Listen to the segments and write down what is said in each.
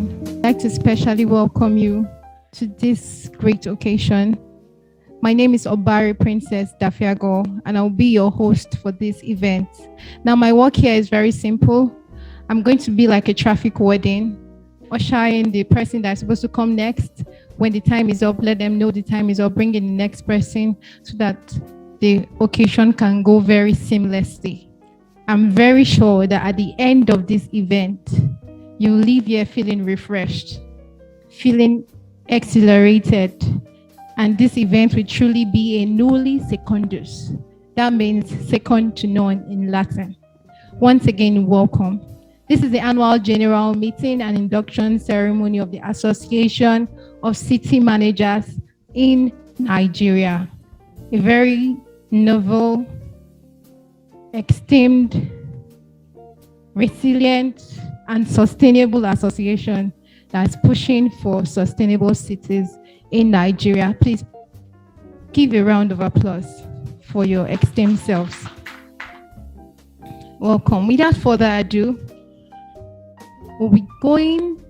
Nigerian. I'd like to specially welcome you to this great occasion. My name is Obari Princess Dafiago, and I'll be your host for this event. Now, my work here is very simple. I'm going to be like a traffic warden, ushering the person that's supposed to come next. When the time is up, let them know the time is up, bring in the next person so that the occasion can go very seamlessly. I'm very sure that at the end of this event, you leave here feeling refreshed, feeling exhilarated, and this event will truly be a nulli secundus. That means second to none in Latin. Once again, welcome. This is the annual general meeting and induction ceremony of the Association of City Managers in Nigeria. A very novel, esteemed, resilient, and sustainable association that's pushing for sustainable cities in Nigeria. Please give a round of applause for your esteemed selves. Welcome. Without further ado, we'll be going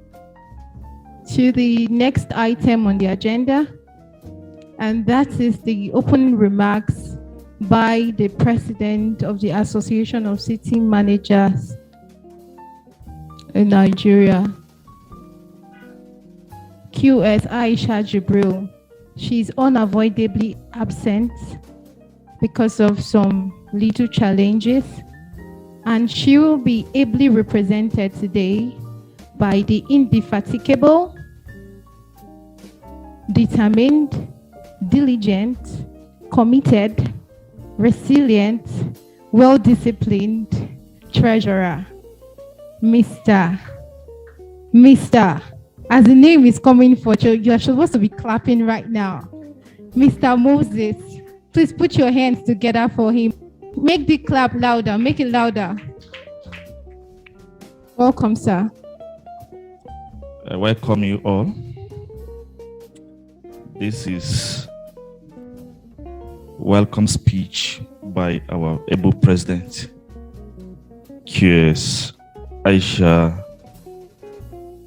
to the next item on the agenda, and that is the opening remarks by the President of the Association of City Managers in Nigeria, QS Aisha Jibril. She's unavoidably absent because of some little challenges, and she will be ably represented today by the indefatigable, determined, diligent, committed, resilient, well-disciplined treasurer, Mr. As the name is coming for you, you're supposed to be clapping right now. Mr. Moses, please put your hands together for him. Make the clap louder, make it louder. Welcome, sir. I welcome you all. This is welcome speech by our able president, QS Aisha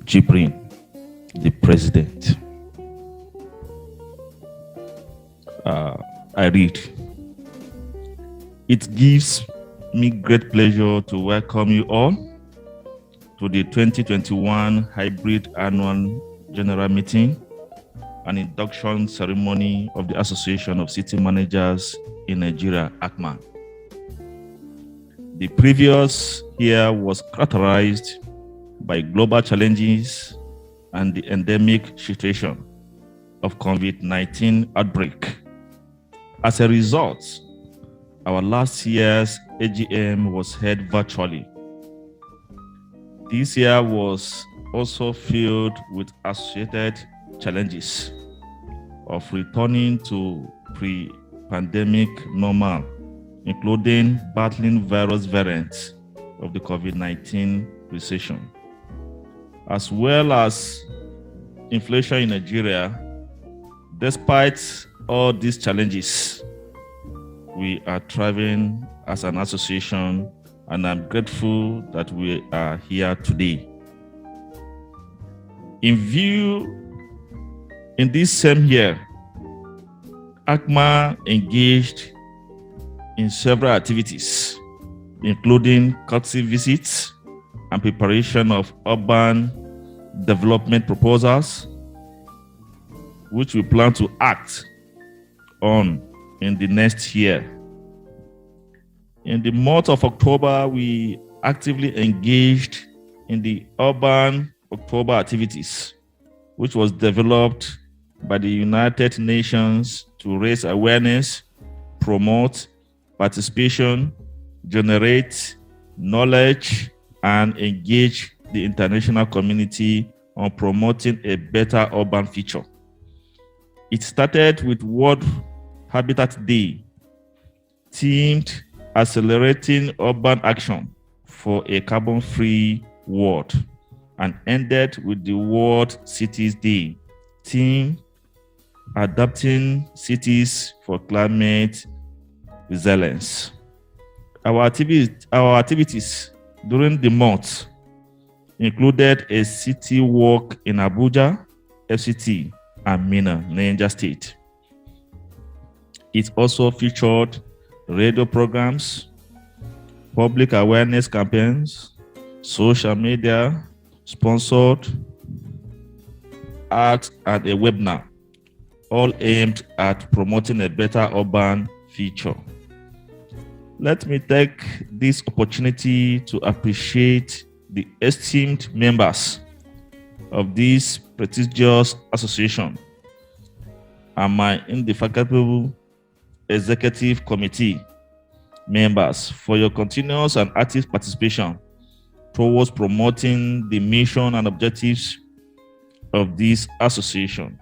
Jibril, the president. I read. It gives me great pleasure to welcome you all to the 2021 hybrid annual general meeting and induction ceremony of the Association of City Managers in Nigeria, ACMAN. The previous year was characterized by global challenges and the endemic situation of COVID-19 outbreak. As a result, our last year's AGM was held virtually. This year was also filled with associated challenges of returning to pre-pandemic normal, including battling various variants of the COVID-19 recession, as well as inflation in Nigeria. Despite all these challenges, we are thriving as an association, and I'm grateful that we are here today. In this same year, ACMA engaged in several activities, including courtesy visits and preparation of urban development proposals, which we plan to act on in the next year. In the month of October, we actively engaged in the Urban October activities, which was developed by the United Nations to raise awareness, promote participation, generate knowledge, and engage the international community on promoting a better urban future. It started with World Habitat Day, themed Accelerating Urban Action for a Carbon-Free World, and ended with the World Cities Day, themed Adapting Cities for Climate Resilience. Our activities during the month included a city walk in Abuja, FCT, and Minna, Niger State. It also featured radio programs, public awareness campaigns, social media, sponsored acts, and a webinar, all aimed at promoting a better urban future. Let me take this opportunity to appreciate the esteemed members of this prestigious association and my indefatigable executive committee members for your continuous and active participation towards promoting the mission and objectives of this association.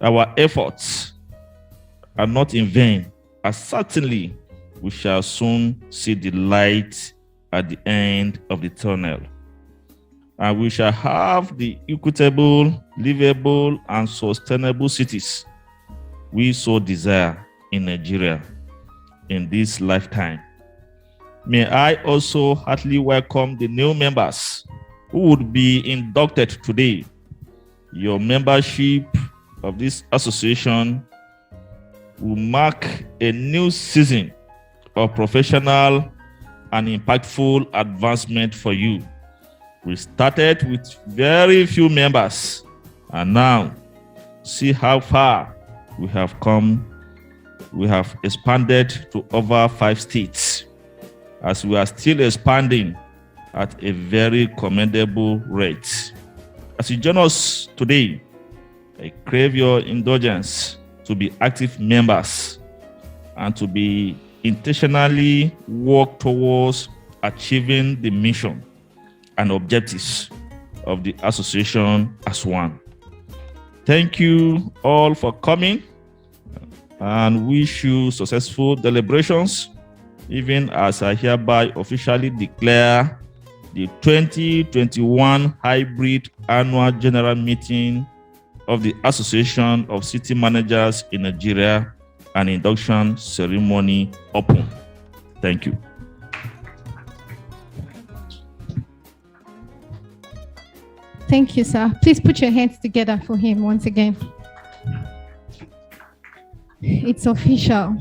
Our efforts are not in vain, as certainly we shall soon see the light at the end of the tunnel. And we shall have the equitable, livable, and sustainable cities we so desire in Nigeria in this lifetime. May I also heartily welcome the new members who would be inducted today. Your membership of this association will mark a new season of professional and impactful advancement for you. We started with very few members, and now see how far we have come. We have expanded to over 5 states, as we are still expanding at a very commendable rate. As you join us today, I crave your indulgence to be active members and to be intentionally work towards achieving the mission and objectives of the association as one. Thank you all for coming and wish you successful deliberations, even as I hereby officially declare the 2021 Hybrid Annual General Meeting of the Association of City Managers in Nigeria and Induction Ceremony open. Thank you. Thank you, sir. Please put your hands together for him once again. It's official.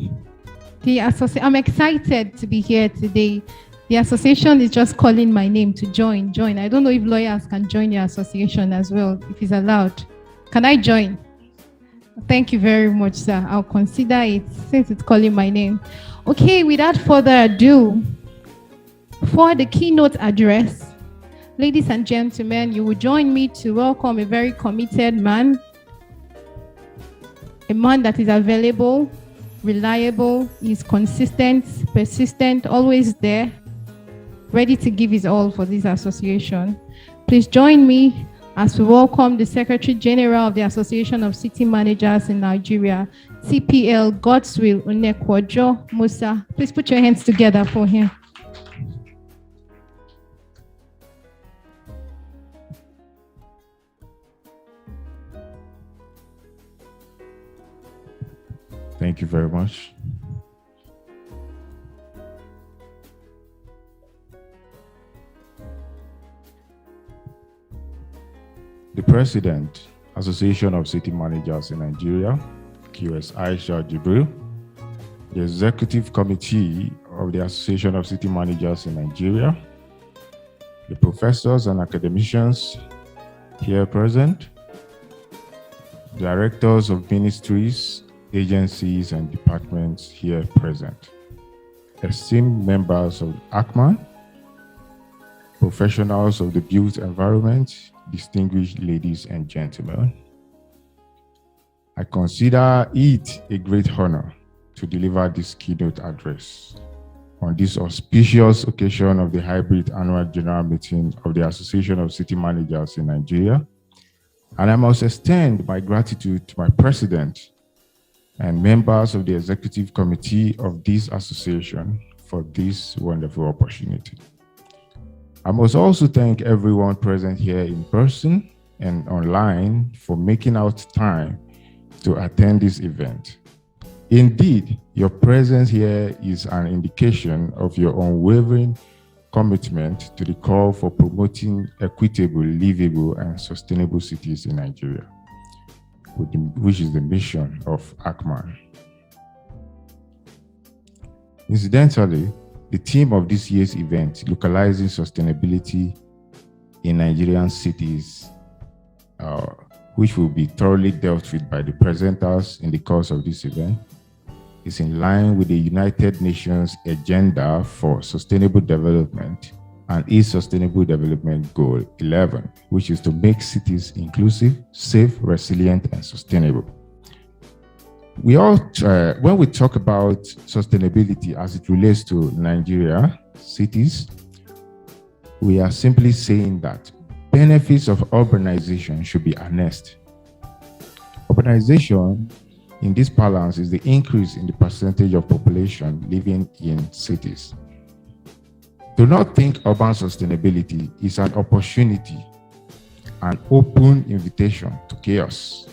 I'm excited to be here today. The association is just calling my name to join. I don't know if lawyers can join the association as well, if it's allowed. Can I join? Thank you very much, sir. I'll consider it since it's calling my name. Okay, without further ado, for the keynote address, ladies and gentlemen, you will join me to welcome a very committed man, a man that is available, reliable, is consistent, persistent, always there, ready to give his all for this association. Please join me as we welcome the Secretary General of the Association of City Managers in Nigeria, CPL Godswill Unekwojo Musa. Please put your hands together for him. Thank you very much. The President, Association of City Managers in Nigeria, QS Aisha Jibril, the Executive Committee of the Association of City Managers in Nigeria, the professors and academicians here present, directors of ministries, agencies, and departments here present, esteemed members of ACMAN, professionals of the built environment, distinguished ladies and gentlemen. I consider it a great honor to deliver this keynote address on this auspicious occasion of the Hybrid Annual General Meeting of the Association of City Managers in Nigeria. And I must extend my gratitude to my president and members of the executive committee of this association for this wonderful opportunity. I must also thank everyone present here in person and online for making out time to attend this event. Indeed, your presence here is an indication of your unwavering commitment to the call for promoting equitable, livable, and sustainable cities in Nigeria, which is the mission of ACMAN. Incidentally, the theme of this year's event, Localizing Sustainability in Nigerian Cities, which will be thoroughly dealt with by the presenters in the course of this event, is in line with the United Nations Agenda for Sustainable Development and its Sustainable Development Goal 11, which is to make cities inclusive, safe, resilient, and sustainable. When we talk about sustainability as it relates to Nigeria cities, we are simply saying that benefits of urbanization should be harnessed. Urbanization in this balance is the increase in the percentage of population living in cities. Do not think urban sustainability is an opportunity, an open invitation to chaos,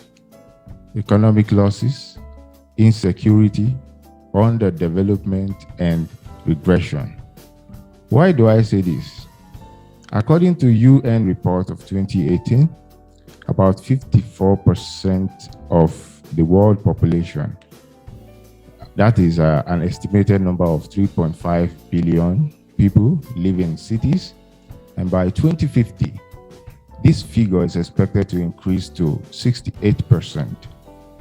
economic losses, insecurity, underdevelopment, and regression. Why do I say this? According to UN report of 2018, about 54% of the world population, that is an estimated number of 3.5 billion people live in cities, and by 2050, this figure is expected to increase to 68%,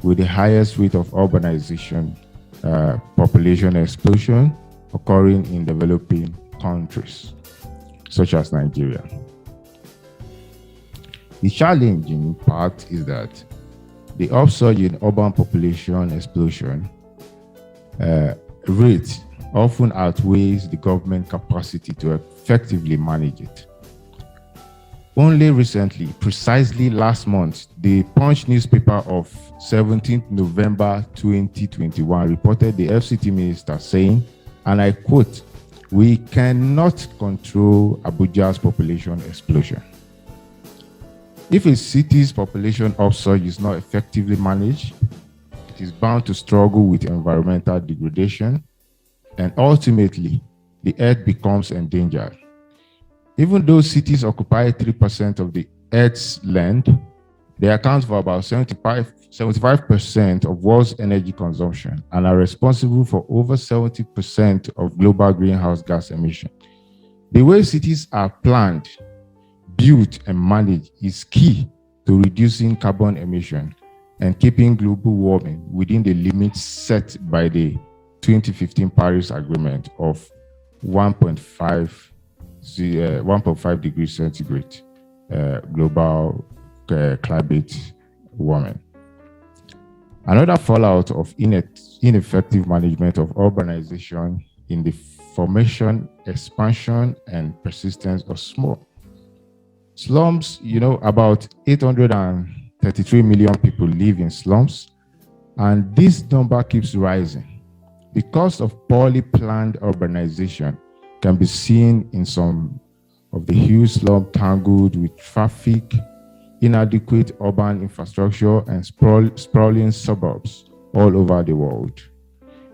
with the highest rate of urbanization, population explosion occurring in developing countries, such as Nigeria. The challenging part is that the upsurge in urban population explosion rate often outweighs the government capacity to effectively manage it. Only recently, precisely last month, the Punch newspaper of 17th November 2021 reported the FCT minister saying, and I quote, "We cannot control Abuja's population explosion." If a city's population upsurge is not effectively managed, it is bound to struggle with environmental degradation, and ultimately, the earth becomes endangered. Even though cities occupy 3% of the Earth's land, they account for about 75% of world's energy consumption and are responsible for over 70% of global greenhouse gas emissions. The way cities are planned, built, and managed is key to reducing carbon emission and keeping global warming within the limits set by the 2015 Paris Agreement of 1.5 degrees centigrade global climate warming. Another fallout of ineffective management of urbanization in the formation, expansion, and persistence of slums. About 833 million people live in slums, and this number keeps rising. The cost of poorly planned urbanization can be seen in some of the huge slums tangled with traffic, inadequate urban infrastructure, and sprawling suburbs all over the world.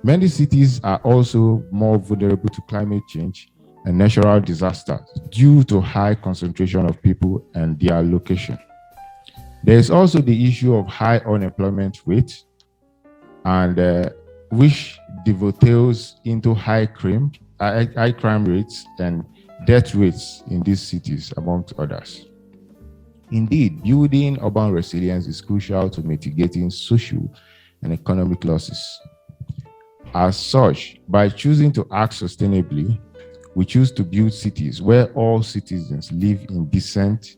Many cities are also more vulnerable to climate change and natural disasters due to high concentration of people and their location. There is also the issue of high unemployment rate, and which dovetails into high crime rates and death rates in these cities, amongst others. Indeed, building urban resilience is crucial to mitigating social and economic losses. As such, by choosing to act sustainably, we choose to build cities where all citizens live in decent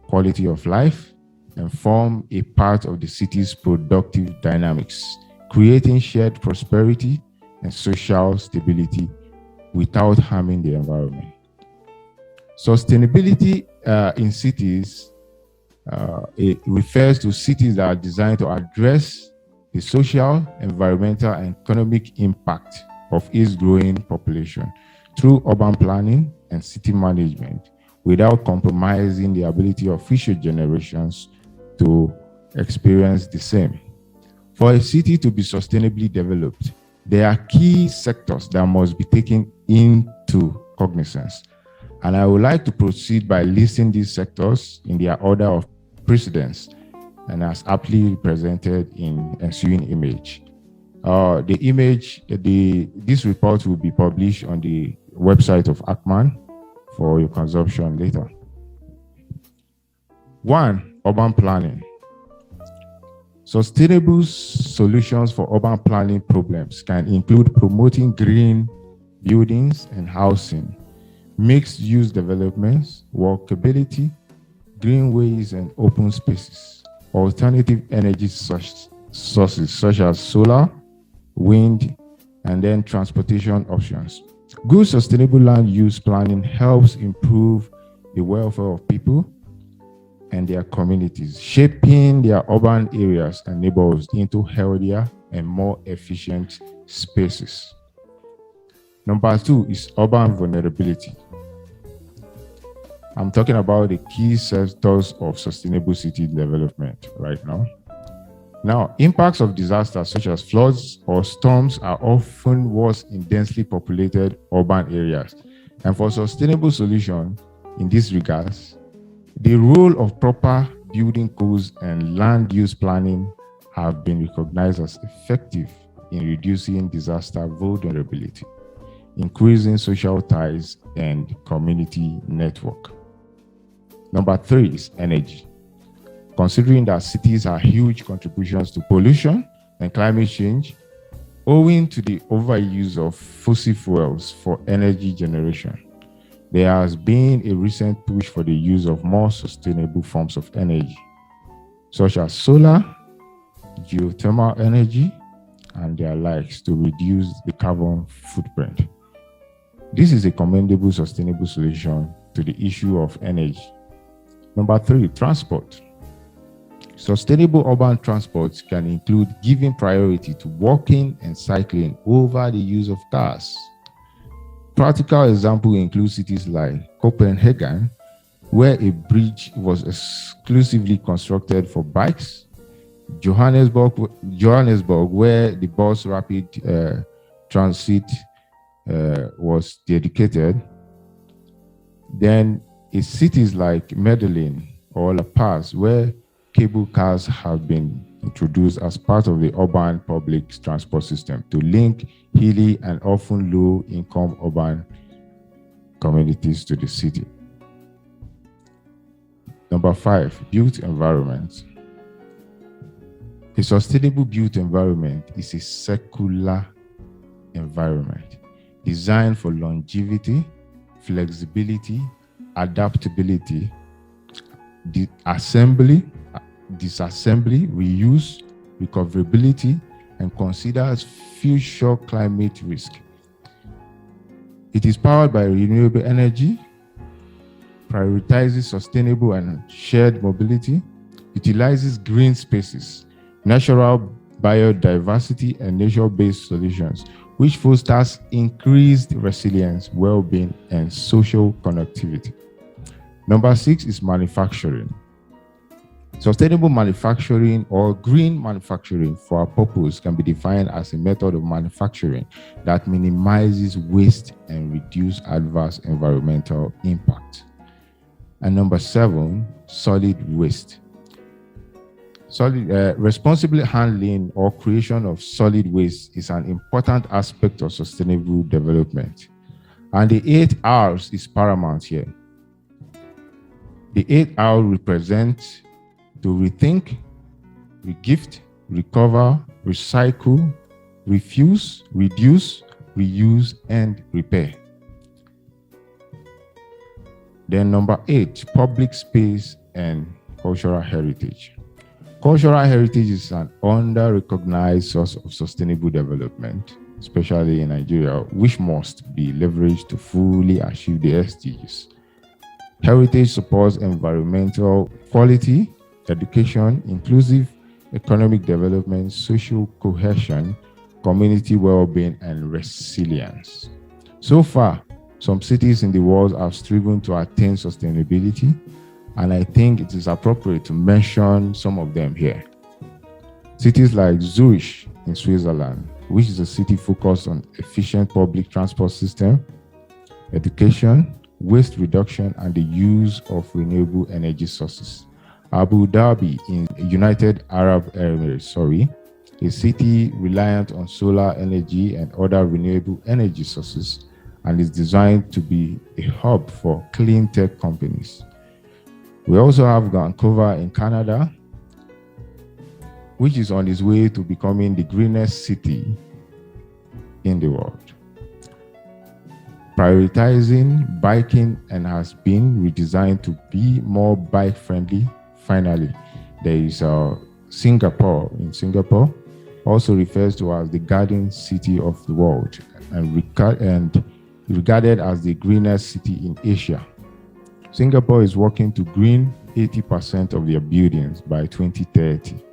quality of life and form a part of the city's productive dynamics, creating shared prosperity and social stability without harming the environment. Sustainability in cities, it refers to cities that are designed to address the social, environmental, and economic impact of its growing population through urban planning and city management without compromising the ability of future generations to experience the same. For a city to be sustainably developed, there are key sectors that must be taken into cognizance. And I would like to proceed by listing these sectors in their order of precedence and as aptly represented in ensuing image. This report will be published on the website of ACMAN for your consumption later. 1. Urban planning. Sustainable solutions for urban planning problems can include promoting green buildings and housing, mixed-use developments, walkability, greenways and open spaces, alternative energy sources such as solar, wind, and then transportation options. Good sustainable land use planning helps improve the welfare of people and their communities, shaping their urban areas and neighborhoods into healthier and more efficient spaces. Number 2 is urban vulnerability. I'm talking about the key sectors of sustainable city development right now. Now, impacts of disasters such as floods or storms are often worse in densely populated urban areas. And for sustainable solutions in these regards, the role of proper building codes and land use planning have been recognized as effective in reducing disaster vulnerability, increasing social ties and community network. Number 3 is energy. Considering that cities are huge contributions to pollution and climate change, owing to the overuse of fossil fuels for energy generation, there has been a recent push for the use of more sustainable forms of energy, such as solar, geothermal energy, and their likes to reduce the carbon footprint. This is a commendable sustainable solution to the issue of energy. Number 3, transport. Sustainable urban transport can include giving priority to walking and cycling over the use of cars. Practical examples include cities like Copenhagen, where a bridge was exclusively constructed for bikes, Johannesburg, where the bus rapid transit was dedicated. Then cities like Medellin or La Paz, where cable cars have been introduced as part of the urban public transport system to link hilly and often low-income urban communities to the city. Number 5, built environment. A sustainable built environment is a circular environment designed for longevity, flexibility, adaptability, disassembly, reuse, recoverability, and considers future climate risk. It is powered by renewable energy, prioritizes sustainable and shared mobility, utilizes green spaces, natural biodiversity, and nature-based solutions, which fosters increased resilience, well-being, and social connectivity. Number 6 is manufacturing. Sustainable manufacturing or green manufacturing for our purpose can be defined as a method of manufacturing that minimizes waste and reduces adverse environmental impact. And number 7, solid waste. Responsible handling or creation of solid waste is an important aspect of sustainable development. And the 8 R's is paramount here. The 8 R's represent to rethink, regift, recover, recycle, refuse, reduce, reuse, and repair. Then number 8, public space and cultural heritage. Cultural heritage is an under-recognized source of sustainable development, especially in Nigeria, which must be leveraged to fully achieve the SDGs. Heritage supports environmental quality, education, inclusive economic development, social cohesion, community well-being, and resilience. So far, some cities in the world have striven to attain sustainability, and I think it is appropriate to mention some of them here. Cities like Zurich in Switzerland, which is a city focused on efficient public transport system, education, waste reduction, and the use of renewable energy sources. Abu Dhabi in United Arab Emirates, a city reliant on solar energy and other renewable energy sources, and is designed to be a hub for clean tech companies. We also have Vancouver in Canada, which is on its way to becoming the greenest city in the world, prioritizing biking and has been redesigned to be more bike friendly. Finally, there is Singapore. In Singapore, also refers to as the garden city of the world and regarded as the greenest city in Asia. Singapore is working to green 80% of their buildings by 2030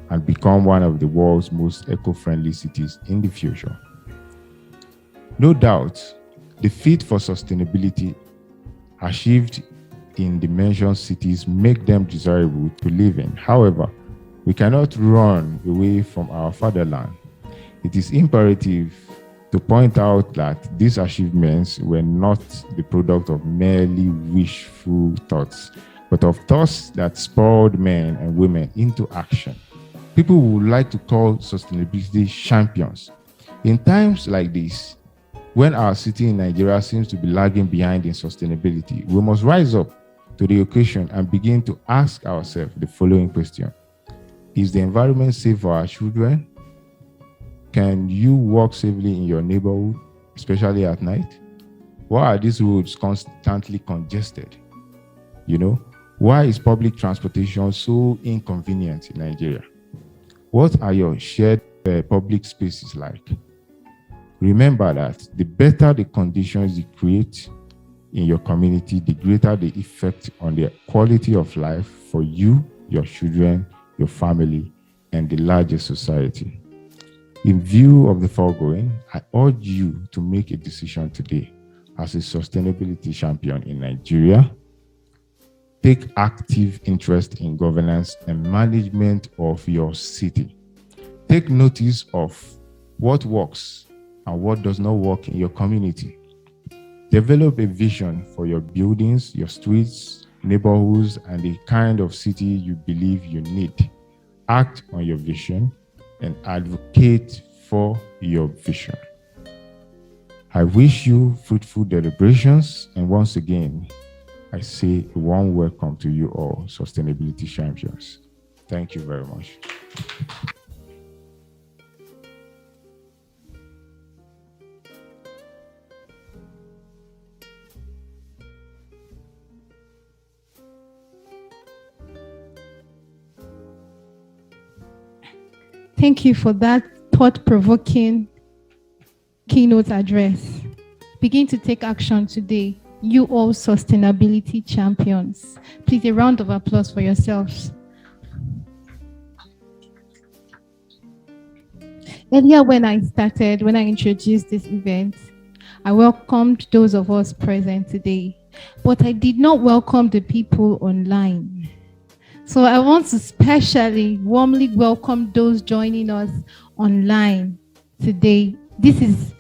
and become one of the world's most eco-friendly cities in the future. No doubt, the feat for sustainability achieved in the mentioned cities make them desirable to live in. However, we cannot run away from our fatherland. It is imperative to point out that these achievements were not the product of merely wishful thoughts, but of thoughts that spurred men and women into action. People would like to call sustainability champions. In times like this, when our city in Nigeria seems to be lagging behind in sustainability, we must rise up to the occasion and begin to ask ourselves the following question. Is the environment safe for our children? Can you walk safely in your neighborhood, especially at night? Why are these roads constantly congested? Why is public transportation so inconvenient in Nigeria? What are your shared public spaces like? Remember that the better the conditions you create in your community, the greater the effect on the quality of life for you, your children, your family, and the larger society. In view of the foregoing, I urge you to make a decision today as a sustainability champion in Nigeria. Take active interest in governance and management of your city. Take notice of what works and what does not work in your community. Develop a vision for your buildings, your streets, neighborhoods, and the kind of city you believe you need. Act on your vision and advocate for your vision. I wish you fruitful deliberations, and once again, I say a warm welcome to you all, sustainability champions. Thank you very much. Thank you for that thought-provoking keynote address. Begin to take action today. You all sustainability champions. Please, a round of applause for yourselves. Earlier when I introduced this event, I welcomed those of us present today, but I did not welcome the people online. So I want to specially warmly welcome those joining us online today. This is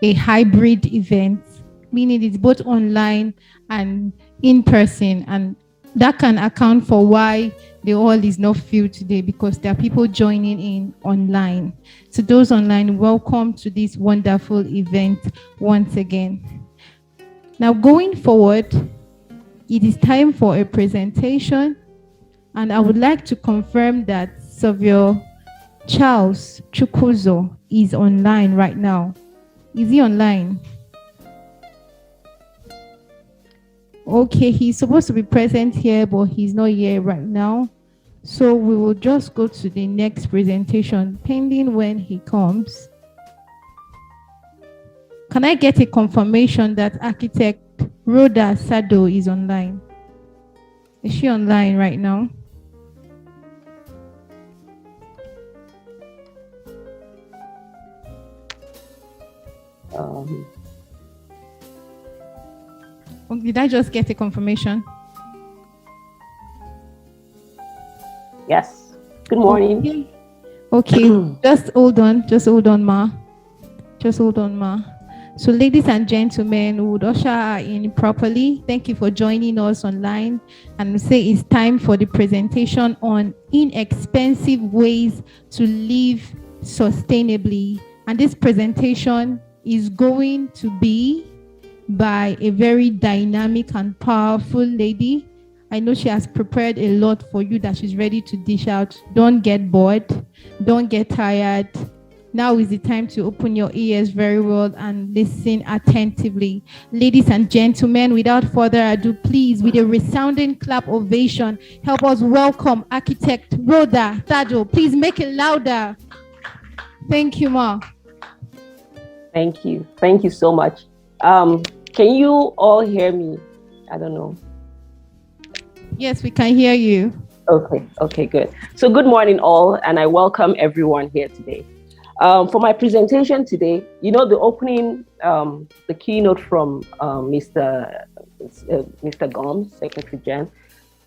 a hybrid event, meaning it's both online and in person, and that can account for why the hall is not filled today, because there are people joining in online. So those online, welcome to this wonderful event once again. Now going forward, it is time for a presentation, and I would like to confirm that Savio Charles Chukwuzo is online right now. Is he online? Okay, he's supposed to be present here, but he's not here right now. So we will just go to the next presentation, pending when he comes. Can I get a confirmation that architect Rhoda Sado is online? Is she online right now? Did I just get a confirmation? Yes. Good morning. Okay. Just hold on, ma. So, ladies and gentlemen, we would usher her in properly. Thank you for joining us online. And we say it's time for the presentation on inexpensive ways to live sustainably. And this presentation is going to be by a very dynamic and powerful lady. I know she has prepared a lot for you that she's ready to dish out. Don't get bored. Don't get tired. Now is the time to open your ears very well and listen attentively. Ladies and gentlemen, without further ado, please, with a resounding clap ovation, help us welcome architect Rhoda Tajo. Please make it louder. Thank you, Ma. Thank you. Thank you so much. Can you all hear me? I don't know. Yes, we can hear you. Okay, good. So good morning all, and I welcome everyone here today. For my presentation today, the opening, the keynote from Mr. Gomes, Secretary Gen,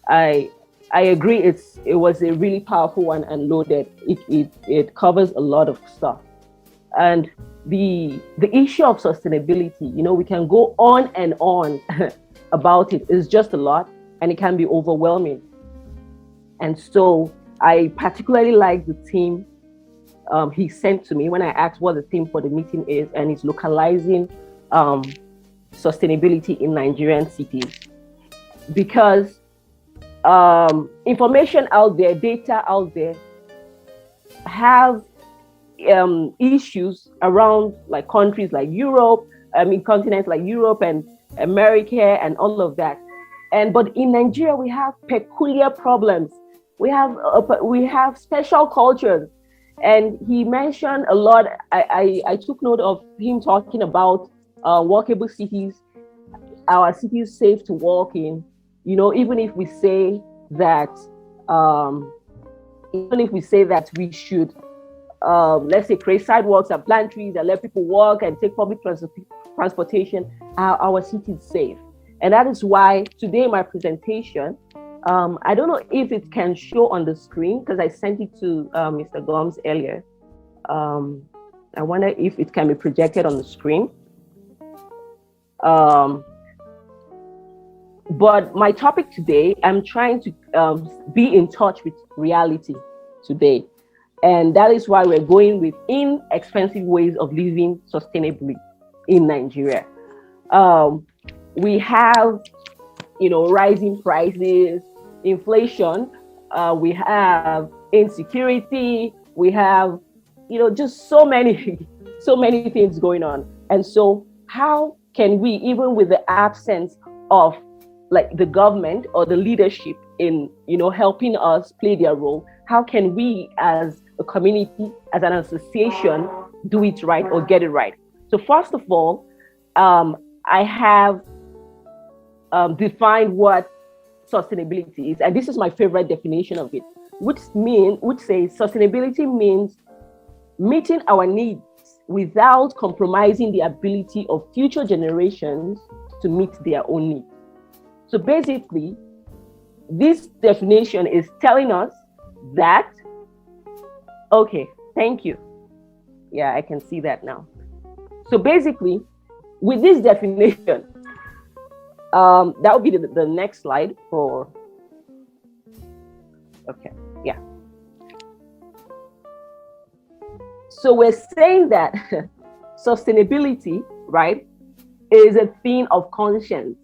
I agree it was a really powerful one and loaded. It covers a lot of stuff. And the issue of sustainability, we can go on and on about it. It's just a lot, and it can be overwhelming. And so I particularly like the theme he sent to me when I asked what the theme for the meeting is, and it's localizing sustainability in Nigerian cities. Because information out there, data out there have issues around like countries like Europe, continents like Europe and America and all of that. But in Nigeria, we have peculiar problems. We have special cultures. And he mentioned a lot. I took note of him talking about walkable cities, our cities safe to walk in. Even if we say that we should, let's say, create sidewalks and plant trees and let people walk and take public transportation, our city is safe. And that is why today my presentation, I don't know if it can show on the screen because I sent it to Mr. Gomes earlier. I wonder if it can be projected on the screen. But my topic today, I'm trying to be in touch with reality today. And that is why we're going with inexpensive ways of living sustainably in Nigeria. We have, rising prices, inflation, we have insecurity, we have, just so many things going on. And so how can we, even with the absence of like the government or the leadership in, helping us play their role, how can we as a community, as an association, do it right or get it right? So first of all, I have defined what sustainability is, and this is my favorite definition of it, which says sustainability means meeting our needs without compromising the ability of future generations to meet their own needs. So basically, this definition is telling us that, okay, thank you. Yeah, I can see that now. So basically, with this definition, that would be the next slide for, okay, yeah. So we're saying that sustainability, right, is a thing of conscience.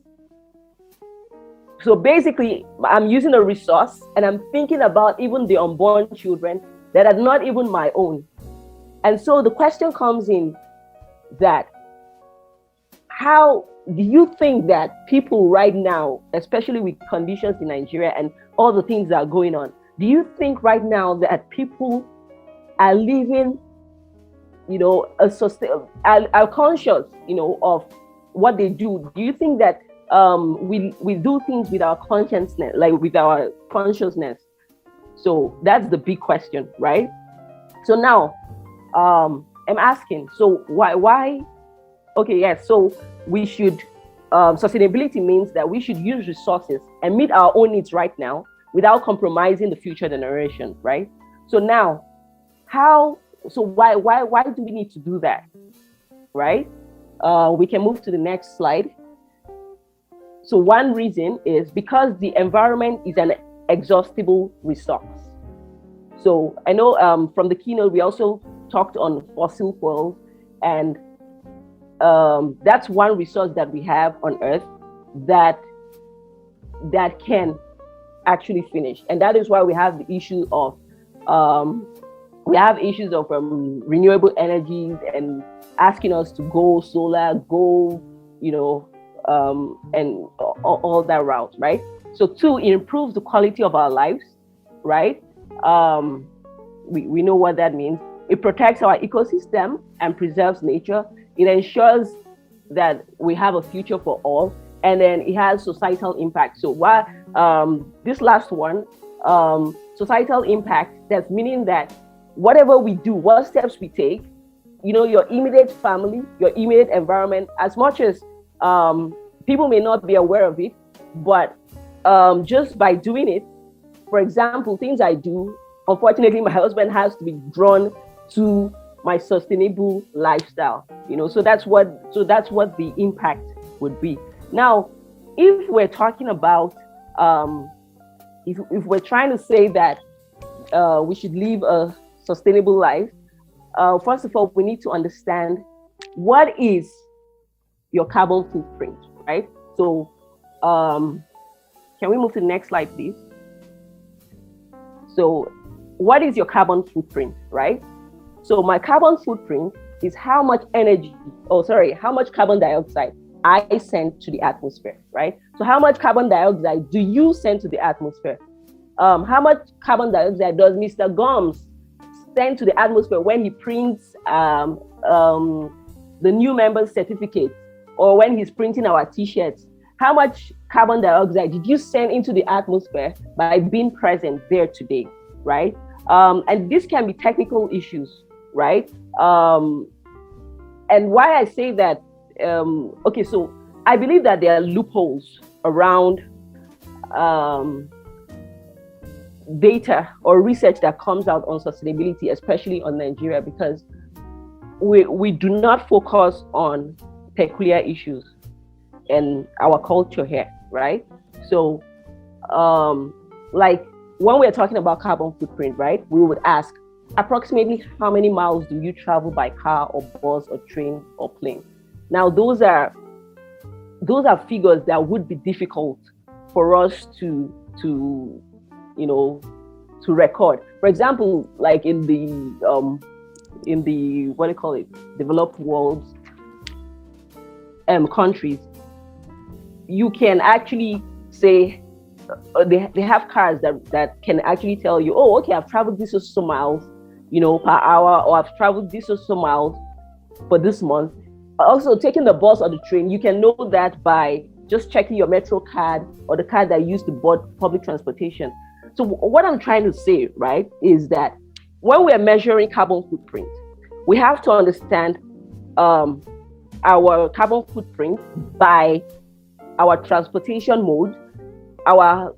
So basically, I'm using a resource and I'm thinking about even the unborn children that are not even my own. And so the question comes in that, how do you think that people right now, especially with conditions in Nigeria and all the things that are going on, do you think right now that people are living, are conscious, of what they do? Do you think that we do things with our consciousness, like with our consciousness? So that's the big question, right? So now, I'm asking, so why? Okay, yes. So we should, sustainability means that we should use resources and meet our own needs right now without compromising the future generation, right? So now, why do we need to do that, right? We can move to the next slide. So one reason is because the environment is an exhaustible resource. So I know from the keynote, we also talked on fossil fuels, and that's one resource that we have on Earth that can actually finish. And that is why we have the issue of renewable energies and asking us to go solar, go, and all that route, right? So two, it improves the quality of our lives, right? We know what that means. It protects our ecosystem and preserves nature. It ensures that we have a future for all. And then it has societal impact. So while this last one, societal impact, that's meaning that whatever we do, what steps we take, your immediate family, your immediate environment, as much as people may not be aware of it, but just by doing it, for example, things I do, unfortunately, my husband has to be drawn to my sustainable lifestyle, so that's what the impact would be. Now, if we're talking about, if we're trying to say that we should live a sustainable life, first of all, we need to understand what is your carbon footprint, right? So, can we move to the next slide, please? So, what is your carbon footprint, right? So, my carbon footprint is how much carbon dioxide I send to the atmosphere, right? So how much carbon dioxide do you send to the atmosphere? How much carbon dioxide does Mr. Gomes send to the atmosphere when he prints the new member certificate, or when he's printing our t-shirts? How much carbon dioxide did you send into the atmosphere by being present there today, right? And this can be technical issues, right? And why I say that, so I believe that there are loopholes around data or research that comes out on sustainability, especially on Nigeria, because we do not focus on peculiar issues in our culture here, right? So, like when we're talking about carbon footprint, right, we would ask approximately how many miles do you travel by car or bus or train or plane? Now, those are figures that would be difficult for us to record. For example, like in the developed world countries, you can actually say they have cars that can actually tell you, oh, okay, I've traveled this or so miles, per hour, or I've traveled this or so miles for this month. Also, taking the bus or the train, you can know that by just checking your Metro card or the card that you use to board public transportation. So what I'm trying to say, right, is that when we're measuring carbon footprint, we have to understand our carbon footprint by our transportation mode, our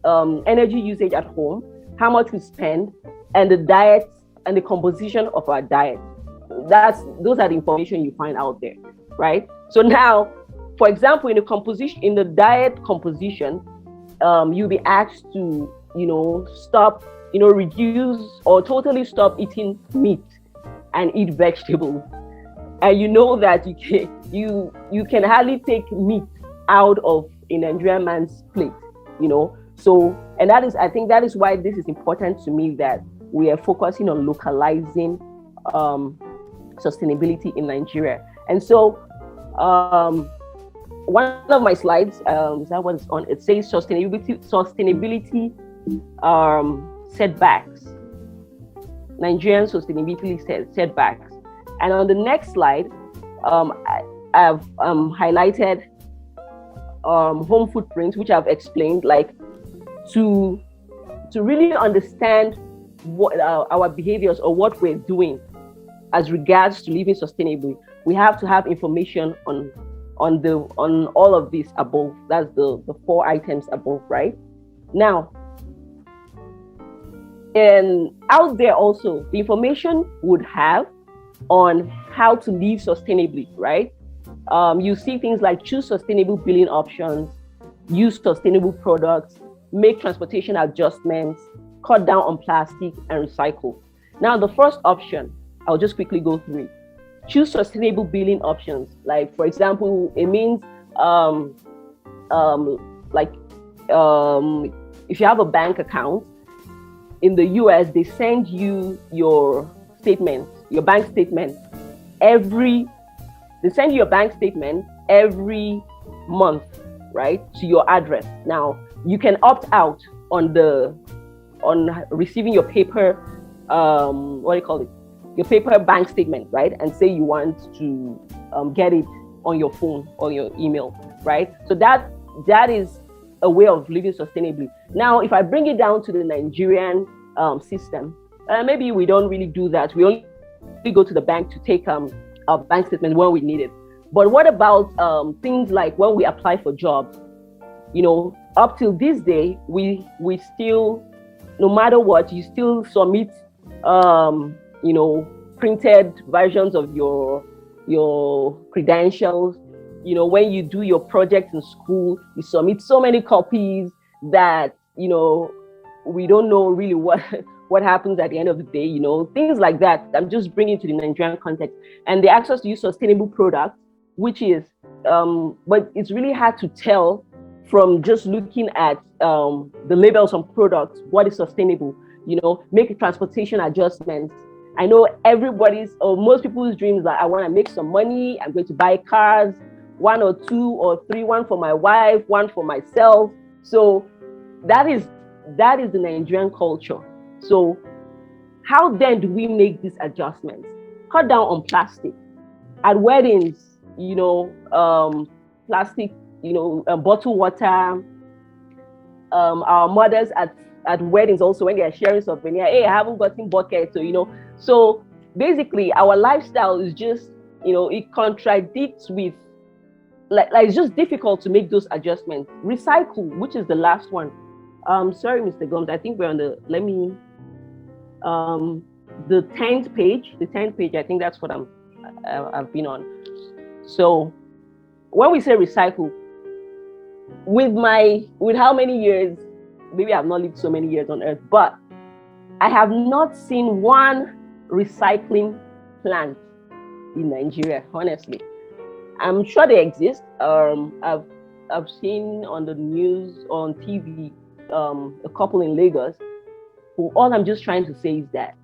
energy usage at home, how much we spend, and the diet and the composition of our diet. Those are the information you find out there, right? So now, for example, in the diet composition, you'll be asked to, stop, reduce or totally stop eating meat and eat vegetables. And you know that you can hardly take meat out of a Nigerian man's plate, So, and I think that is why this is important to me, that we are focusing on localizing sustainability in Nigeria. And so, one of my slides, is that what it's on? It says sustainability setbacks. Nigerian sustainability setbacks. And on the next slide, I've highlighted home footprints, which I've explained, like to really understand what our behaviors or what we're doing as regards to living sustainably. We have to have information on all of this above. That's the 4 items above, right? Now, and out there also, the information would have on how to live sustainably, right? You see things like choose sustainable billing options, use sustainable products, make transportation adjustments, cut down on plastic, and recycle. Now, the first option, I'll just quickly go through it. Choose sustainable billing options. Like, for example, it means like if you have a bank account in the US, they send you your statement, your bank statement they send you your bank statement every month, right, to your address. Now, you can opt out on receiving your paper, what do you call it? Your paper bank statement, right? And say you want to get it on your phone or your email, right? So that is a way of living sustainably. Now, if I bring it down to the Nigerian system, maybe we don't really do that. We only go to the bank to take our bank statement when we need it. But what about things like when we apply for jobs? You know, up till this day, we still, no matter what, you still submit, you know, printed versions of your credentials. You know, when you do your projects in school, you submit so many copies that, you know, we don't know really what happens at the end of the day, you know, things like that. I'm just bringing to the Nigerian context. And the access to use sustainable products, which is, but it's really hard to tell from just looking at the labels on products, what is sustainable, you know, make transportation adjustments. I know everybody's, or most people's dreams are, I want to make some money, I'm going to buy cars, 1 or 2 or 3, one for my wife, one for myself. So that is the Nigerian culture. So how then do we make these adjustments? Cut down on plastic. At weddings, you know, plastic, you know, bottled water. Our mothers at weddings also, when they are sharing souvenir, hey, I haven't gotten buckets, so, you know. So basically, our lifestyle is just, you know, it contradicts with, like it's just difficult to make those adjustments. Recycle, which is the last one. Sorry, Mr. Gomes, I think we're on the, the 10th page. The 10th page, I think that's what I've been on. So when we say recycle, with how many years, maybe I've not lived so many years on earth, but I have not seen one recycling plant in Nigeria, honestly. I'm sure they exist. I've seen on the news, on TV, a couple in Lagos. But all I'm just trying to say is that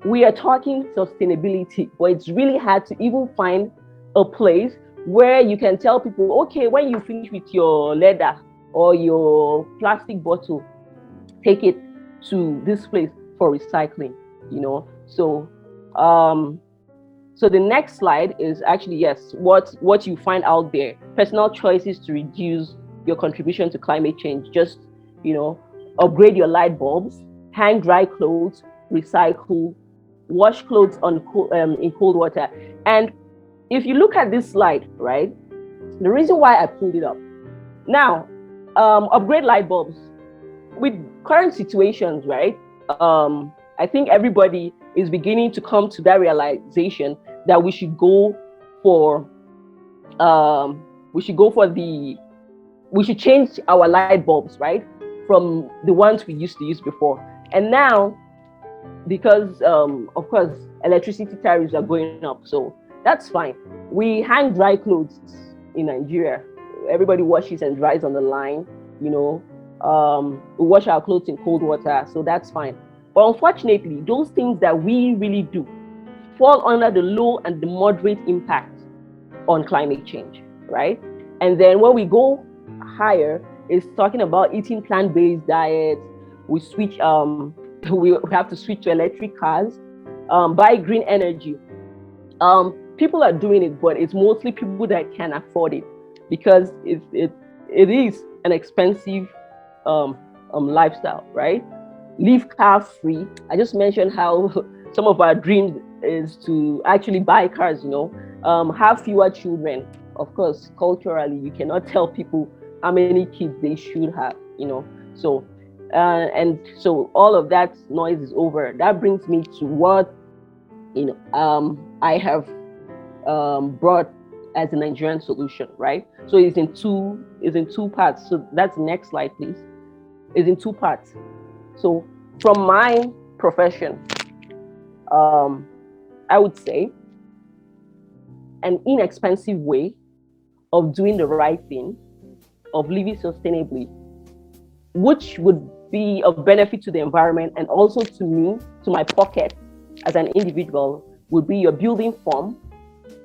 we are talking sustainability, but it's really hard to even find a place where you can tell people, okay, when you finish with your leather or your plastic bottle, take it to this place for recycling, you know. So so the next slide is actually, yes, what you find out there. Personal choices to reduce your contribution to climate change. Just, you know, upgrade your light bulbs, hang dry clothes, recycle, wash clothes in cold water. And if you look at this slide, right, the reason why I pulled it up, now, upgrade light bulbs. With current situations, right, I think everybody is beginning to come to that realization that we should go for we should change our light bulbs, right, from the ones we used to use before. And now, because of course electricity tariffs are going up, so that's fine. We hang dry clothes in Nigeria. Everybody washes and dries on the line, you know. We wash our clothes in cold water, so that's fine. But unfortunately, those things that we really do fall under the low and the moderate impact on climate change, right? And then when we go higher, it's talking about eating plant-based diets. We switch, we have to switch to electric cars, buy green energy. People are doing it, but it's mostly people that can afford it, because it is an expensive lifestyle, right? Live car free. I just mentioned how some of our dreams is to actually buy cars, you know, have fewer children. Of course, culturally, you cannot tell people how many kids they should have, you know. So, and so all of that noise is over. That brings me to what, you know, I have brought as a Nigerian solution, right? So it's in two parts. So that's the next slide, please. It's in two parts. So from my profession, I would say an inexpensive way of doing the right thing, of living sustainably, which would be of benefit to the environment and also to me, to my pocket as an individual, would be your building form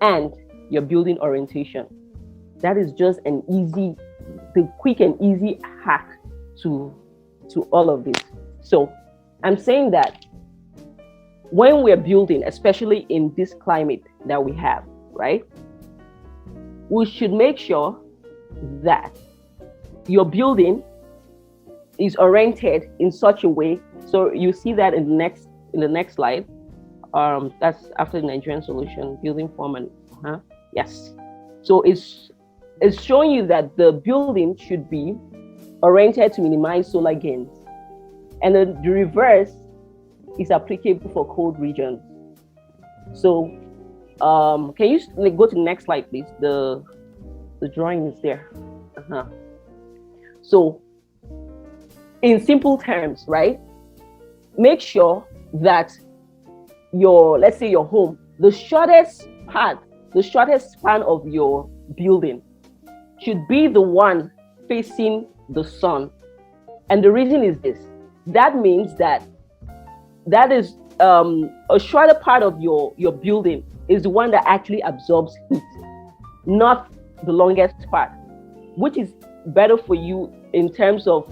and your building orientation. That is just the quick and easy hack to all of this. So I'm saying that when we're building, especially in this climate that we have, right, we should make sure that your building is oriented in such a way. So you see that in the next slide. That's after the Nigerian solution, building form and yes. So it's showing you that the building should be oriented to minimize solar gains, and then the reverse is applicable for cold regions. So can you go to the next slide, please? The drawing is there. So in simple terms, right, make sure that let's say your home, the shortest span of your building should be the one facing the sun. And the reason is this: that means that is a shorter part of your building is the one that actually absorbs heat, not the longest part, which is better for you in terms of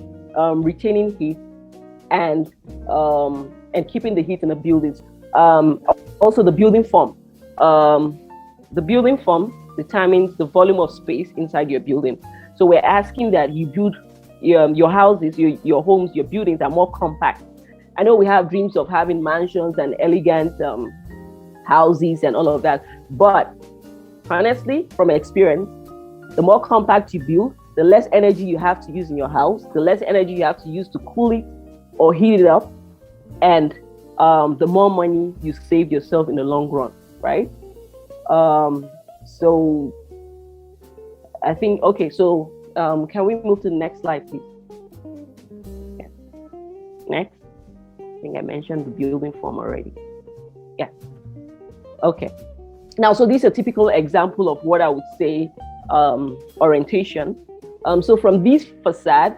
retaining heat and keeping the heat in the buildings. Also, the building form. The building form determines the volume of space inside your building. So we're asking that you build your houses, your homes, your buildings are more compact. I know we have dreams of having mansions and elegant houses and all of that, but honestly, from experience, the more compact you build, the less energy you have to use in your house, the less energy you have to use to cool it or heat it up, and the more money you save yourself in the long run, right? So I think, okay, so can we move to the next slide, please? Yeah. Next. I think I mentioned the building form already. Yeah. Okay. Now, so this is a typical example of what I would say orientation. So from this facade,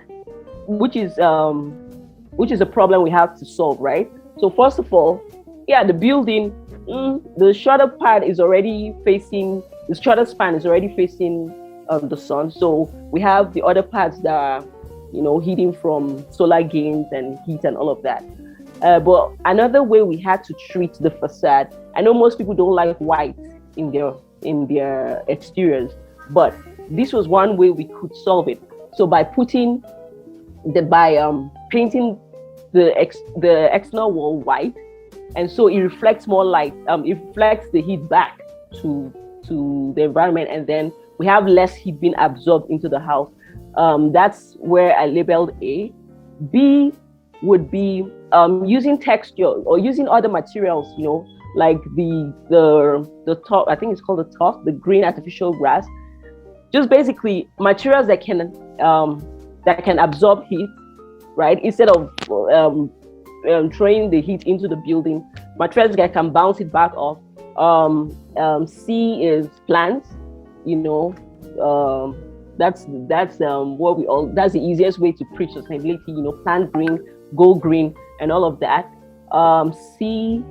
which is a problem we have to solve, right? So first of all, yeah, the building, the shorter part is already facing, the shorter span is already facing the sun. So we have the other parts that are, heating from solar gains and heat and all of that. But another way we had to treat the facade, I know most people don't like white in their exteriors, but this was one way we could solve it. So by painting the external wall white, and so it reflects more light. It reflects the heat back to the environment, and then we have less heat being absorbed into the house. That's where I labeled A. B would be using texture or using other materials, like the top. I think it's called the top, the green artificial grass. Just basically materials that can absorb heat, right? Instead of throwing the heat into the building, materials that can bounce it back off. C is plants. That's that's the easiest way to preach sustainability. Plant green, go green, and all of that. C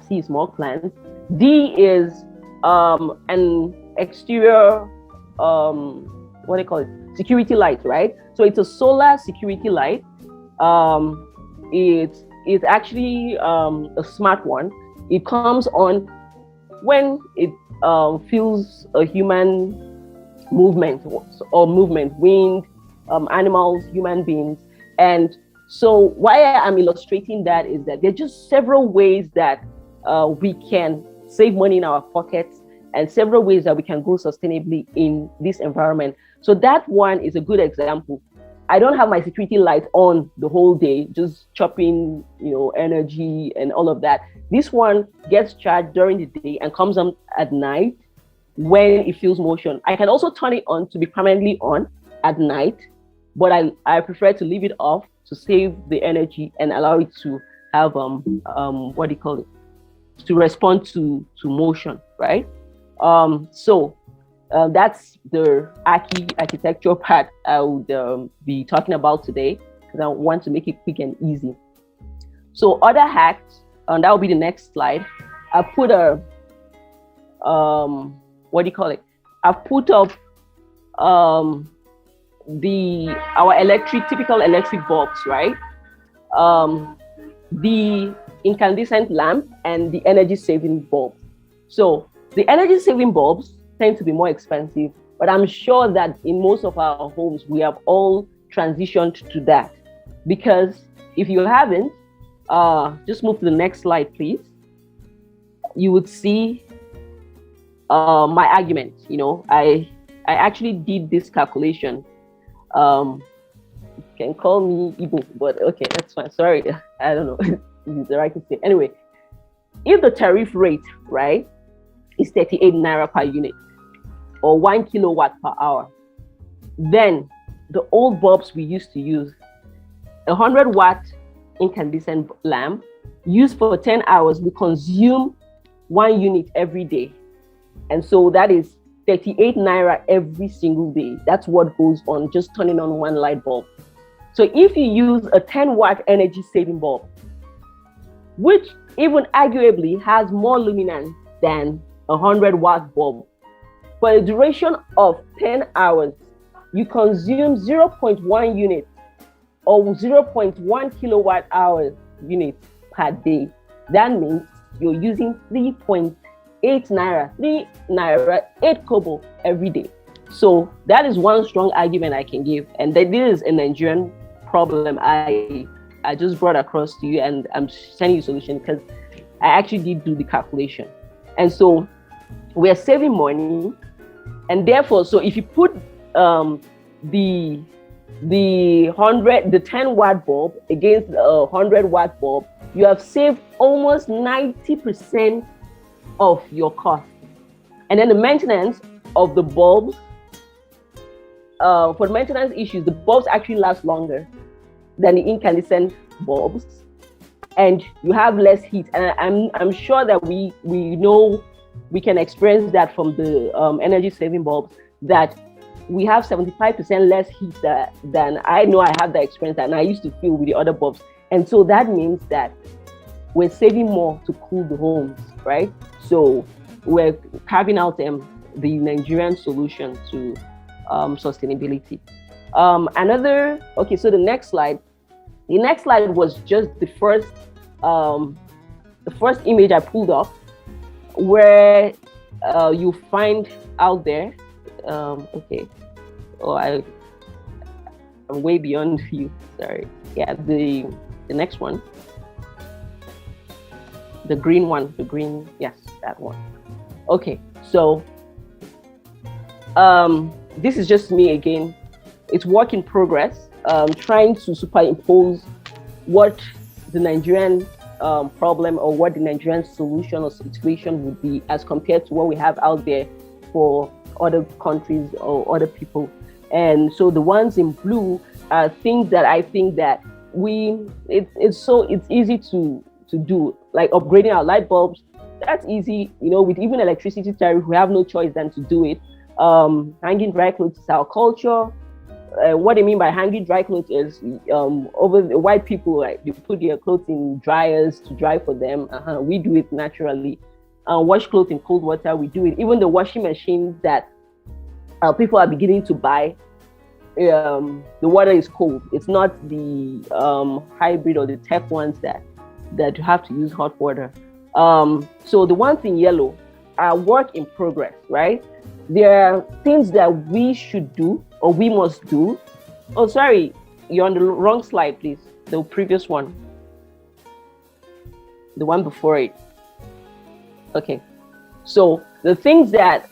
is more plants. D is an exterior what do you call it? Security light, right? So it's a solar security light. It's actually a smart one. It comes on when it feels a human movement, wind, animals, human beings. And so why I'm illustrating that is that there are just several ways that we can save money in our pockets and several ways that we can go sustainably in this environment. So that one is a good example. I don't have my security light on the whole day, just chopping, energy and all of that. This one gets charged during the day and comes on at night when it feels motion. I can also turn it on to be permanently on at night, but I prefer to leave it off to save the energy and allow it to have what do you call it, to respond to motion, right? So that's the architecture part I would be talking about today, because I want to make it quick and easy. So other hacks, and that will be the next slide. I put a what do you call it? I've put up our typical electric bulbs, right? The incandescent lamp and the energy saving bulb. So the energy saving bulbs tend to be more expensive, but I'm sure that in most of our homes we have all transitioned to that. Because if you haven't, just move to the next slide, please. You would see my argument. You know, I actually did this calculation. You can call me Igbo, but okay, that's fine. Sorry, I don't know if it's the right to say. Anyway, if the tariff rate, right, is 38 naira per unit or 1 kilowatt per hour, then the old bulbs we used to use, a 100-watt incandescent lamp used for 10 hours, we consume 1 unit every day. And so that is 38 naira every single day. That's what goes on just turning on one light bulb. So if you use a 10-watt energy saving bulb, which even arguably has more luminance than a 100-watt bulb, for a duration of 10 hours, you consume 0.1 unit or 0.1 kilowatt hours units per day. That means you're using 3.8 naira, 3 naira, 8 kobo every day. So that is one strong argument I can give. And that this is a Nigerian problem I just brought across to you, and I'm sending you a solution because I actually did do the calculation. And so we're saving money. And therefore, so if you put the 10-watt bulb against a 100-watt bulb, you have saved almost 90% of your cost. And then the maintenance of the bulbs, for maintenance issues, the bulbs actually last longer than the incandescent bulbs, and you have less heat. And I'm sure that we know, we can experience that from the energy saving bulbs, that we have 75% less heat than I know I have that experience and I used to feel with the other bulbs. And so that means that we're saving more to cool the homes, right? So we're carving out the Nigerian solution to sustainability. Okay, so the next slide was just the first image I pulled up, where you find out there, okay, I'm way beyond you, sorry. Yeah, the next one, the green, yes, that one. Okay, so this is just me again. It's work in progress, trying to superimpose what the Nigerian problem or what the Nigerian solution or situation would be as compared to what we have out there for other countries or other people. And so the ones in blue are things that I think that it's easy to do, like upgrading our light bulbs. That's easy, you know, with even electricity tariff, we have no choice than to do it. Hanging dry clothes is our culture. What I mean by hanging dry clothes is over the white people, like, they put their clothes in dryers to dry for them. We do it naturally. Wash clothes in cold water, we do it. Even the washing machines that people are beginning to buy, the water is cold. It's not the hybrid or the tech ones that you have to use hot water. So the ones in yellow are work in progress, right? There are things that we should do or we must do. Oh, sorry, you're on the wrong slide, please. The previous one. The one before it. Okay. So the things that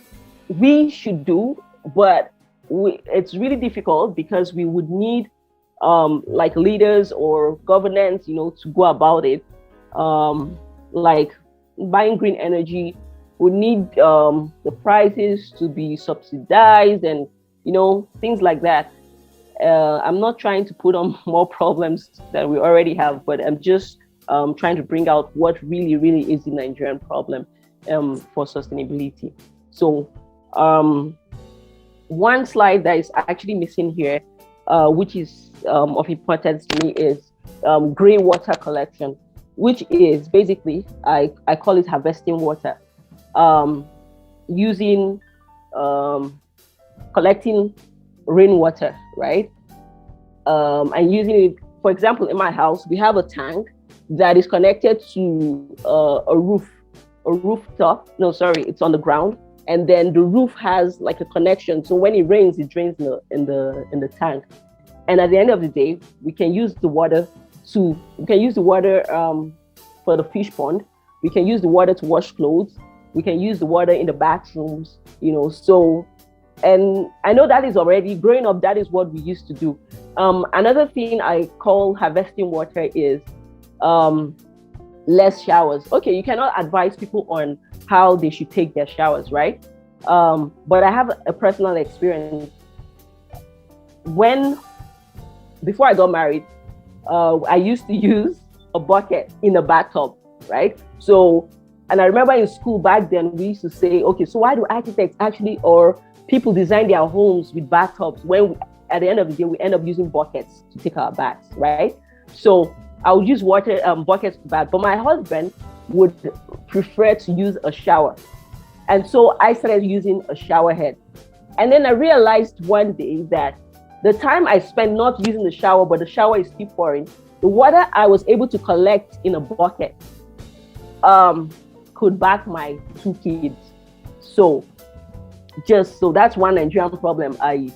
we should do, but it's really difficult because we would need like leaders or governance, you know, to go about it. Like buying green energy, We need the prices to be subsidized and, things like that. I'm not trying to put on more problems that we already have, but I'm just trying to bring out what really, really is the Nigerian problem for sustainability. So one slide that is actually missing here, which is of importance to me, is grey water collection, which is basically, I call it harvesting water, using, collecting rainwater, right? And using it, for example, in my house, we have a tank that is connected to a rooftop. No, sorry, it's on the ground. And then the roof has like a connection. So when it rains, it drains in the tank. And at the end of the day, we can use the water for the fish pond. We can use the water to wash clothes. We can use the water in the bathrooms, so, and I know that is already, growing up, that is what we used to do. Another thing I call harvesting water is less showers. Okay, you cannot advise people on how they should take their showers, right? But I have a personal experience. Before I got married, I used to use a bucket in a bathtub, right? So, and I remember in school back then, we used to say, okay, so why do architects actually, or people design their homes with bathtubs when at the end of the day, we end up using buckets to take our baths, right? So I would use buckets to bath, but my husband would prefer to use a shower. And so I started using a shower head. And then I realized one day that the time I spent not using the shower, but the shower is still pouring, the water I was able to collect in a bucket could bath my 2 kids. So that's one Nigerian problem. So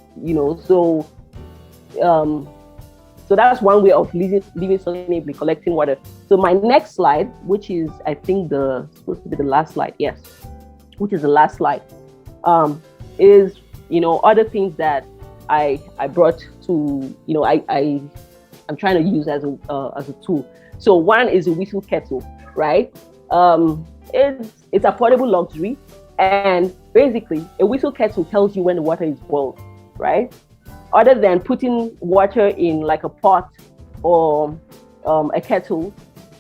that's one way of living sustainably, collecting water. So my next slide, which is, I think, supposed to be the last slide, yes, which is the last slide, is, other things that I brought to, I'm trying to use as a tool. So one is a whistle kettle, right? It's affordable luxury, and basically a whistle kettle tells you when the water is boiled, right? Other than putting water in like a pot or a kettle,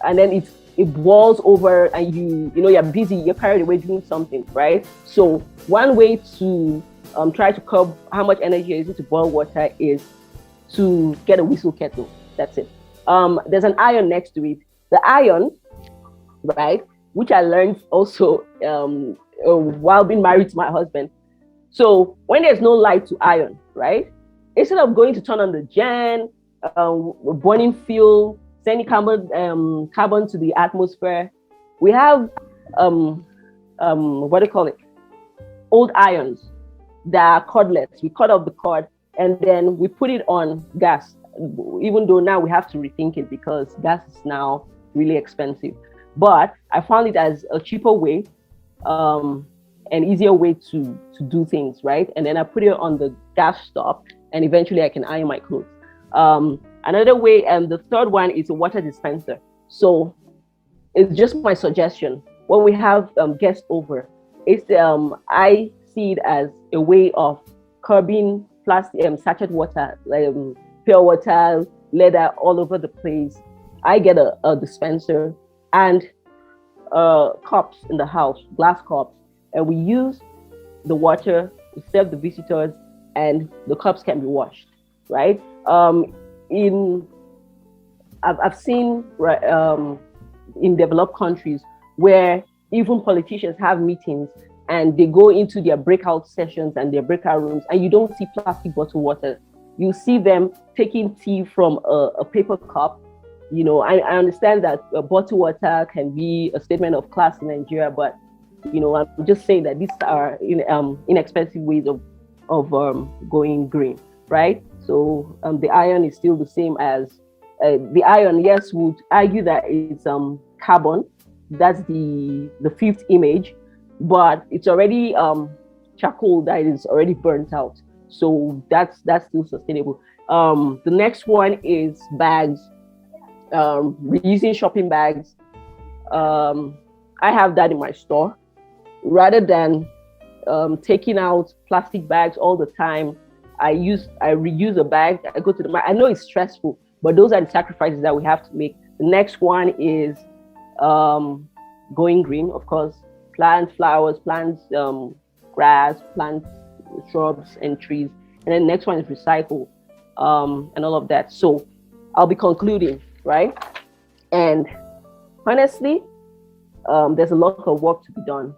and then it boils over, and you're busy, you're carried away doing something, right? So one way to try to curb how much energy is used to boil water is to get a whistle kettle. That's it. There's an iron next to it. The iron, right, which I learned also while being married to my husband. So when there's no light to iron, right, instead of going to turn on the gen, burning fuel, sending carbon to the atmosphere, we have what do you call it? Old irons that are cordless. We cut off the cord and then we put it on gas. Even though now we have to rethink it because gas is now really expensive. But I found it as a cheaper way, an easier way to do things, right? And then I put it on the gas stop, and eventually I can iron my clothes. Another way, and the third one is a water dispenser. So it's just my suggestion. When we have guests over, I see it as a way of curbing plastic, sachet water, pure water, leather all over the place. I get a dispenser and cups in the house, glass cups, and we use the water to serve the visitors, and the cups can be washed, right? I've seen in developed countries where even politicians have meetings and they go into their breakout sessions and their breakout rooms, and you don't see plastic bottled water. You see them taking tea from a paper cup. I understand that bottled water can be a statement of class in Nigeria, but I'm just saying that these are inexpensive ways of going green, right? So the iron is still the same as the iron. Yes, would argue that it's carbon. That's the fifth image, but it's already charcoal that is already burnt out. So that's still sustainable. The next one is bags. Reusing shopping bags. I have that in my store. rather than taking out plastic bags all the time, I reuse a bag. I go to the market. I know it's stressful, but those are the sacrifices that we have to make. The next one is going green, of course. Plant flowers, plant grass, plant shrubs and trees. And then the next one is recycle and all of that. So I'll be concluding, right? And honestly, there's a lot of work to be done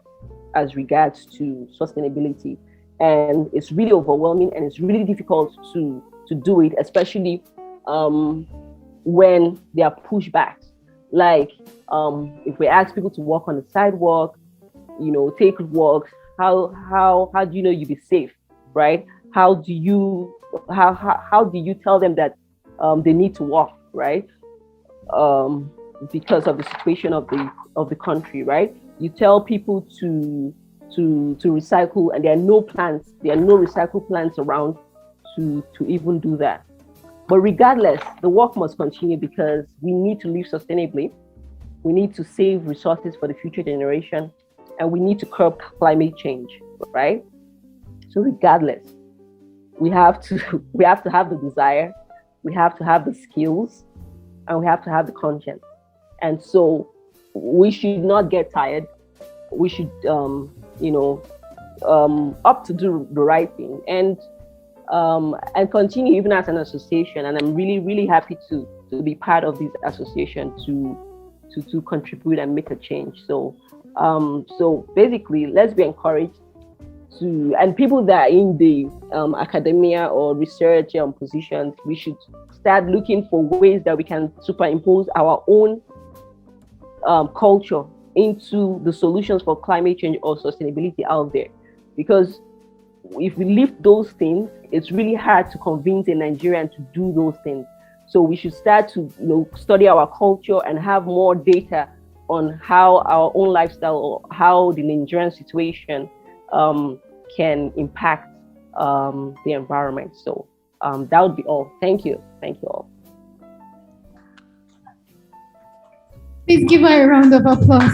as regards to sustainability. And it's really overwhelming and it's really difficult to do it, especially when there are pushbacks. Like if we ask people to walk on the sidewalk, take walks, how do you know you'll be safe, right? How do you tell them that they need to walk, right? Because of the situation of the country, right? You tell people to recycle, and there are no recycle plants around to even do that. But regardless, the work must continue because we need to live sustainably. We need to save resources for the future generation, and we need to curb climate change, right? So regardless, we have to have the desire, we have to have the skills, and we have to have the conscience. And so we should not get tired. We should, up to do the right thing and continue even as an association. And I'm really, really happy to be part of this association to contribute and make a change. So basically, let's be encouraged and people that are in the academia or research positions, we should start looking for ways that we can superimpose our own culture into the solutions for climate change or sustainability out there. Because if we lift those things, it's really hard to convince a Nigerian to do those things. So we should start to study our culture and have more data on how our own lifestyle or how the Nigerian situation can impact the environment. So that would be all. Thank you. Thank you all. Please give her a round of applause.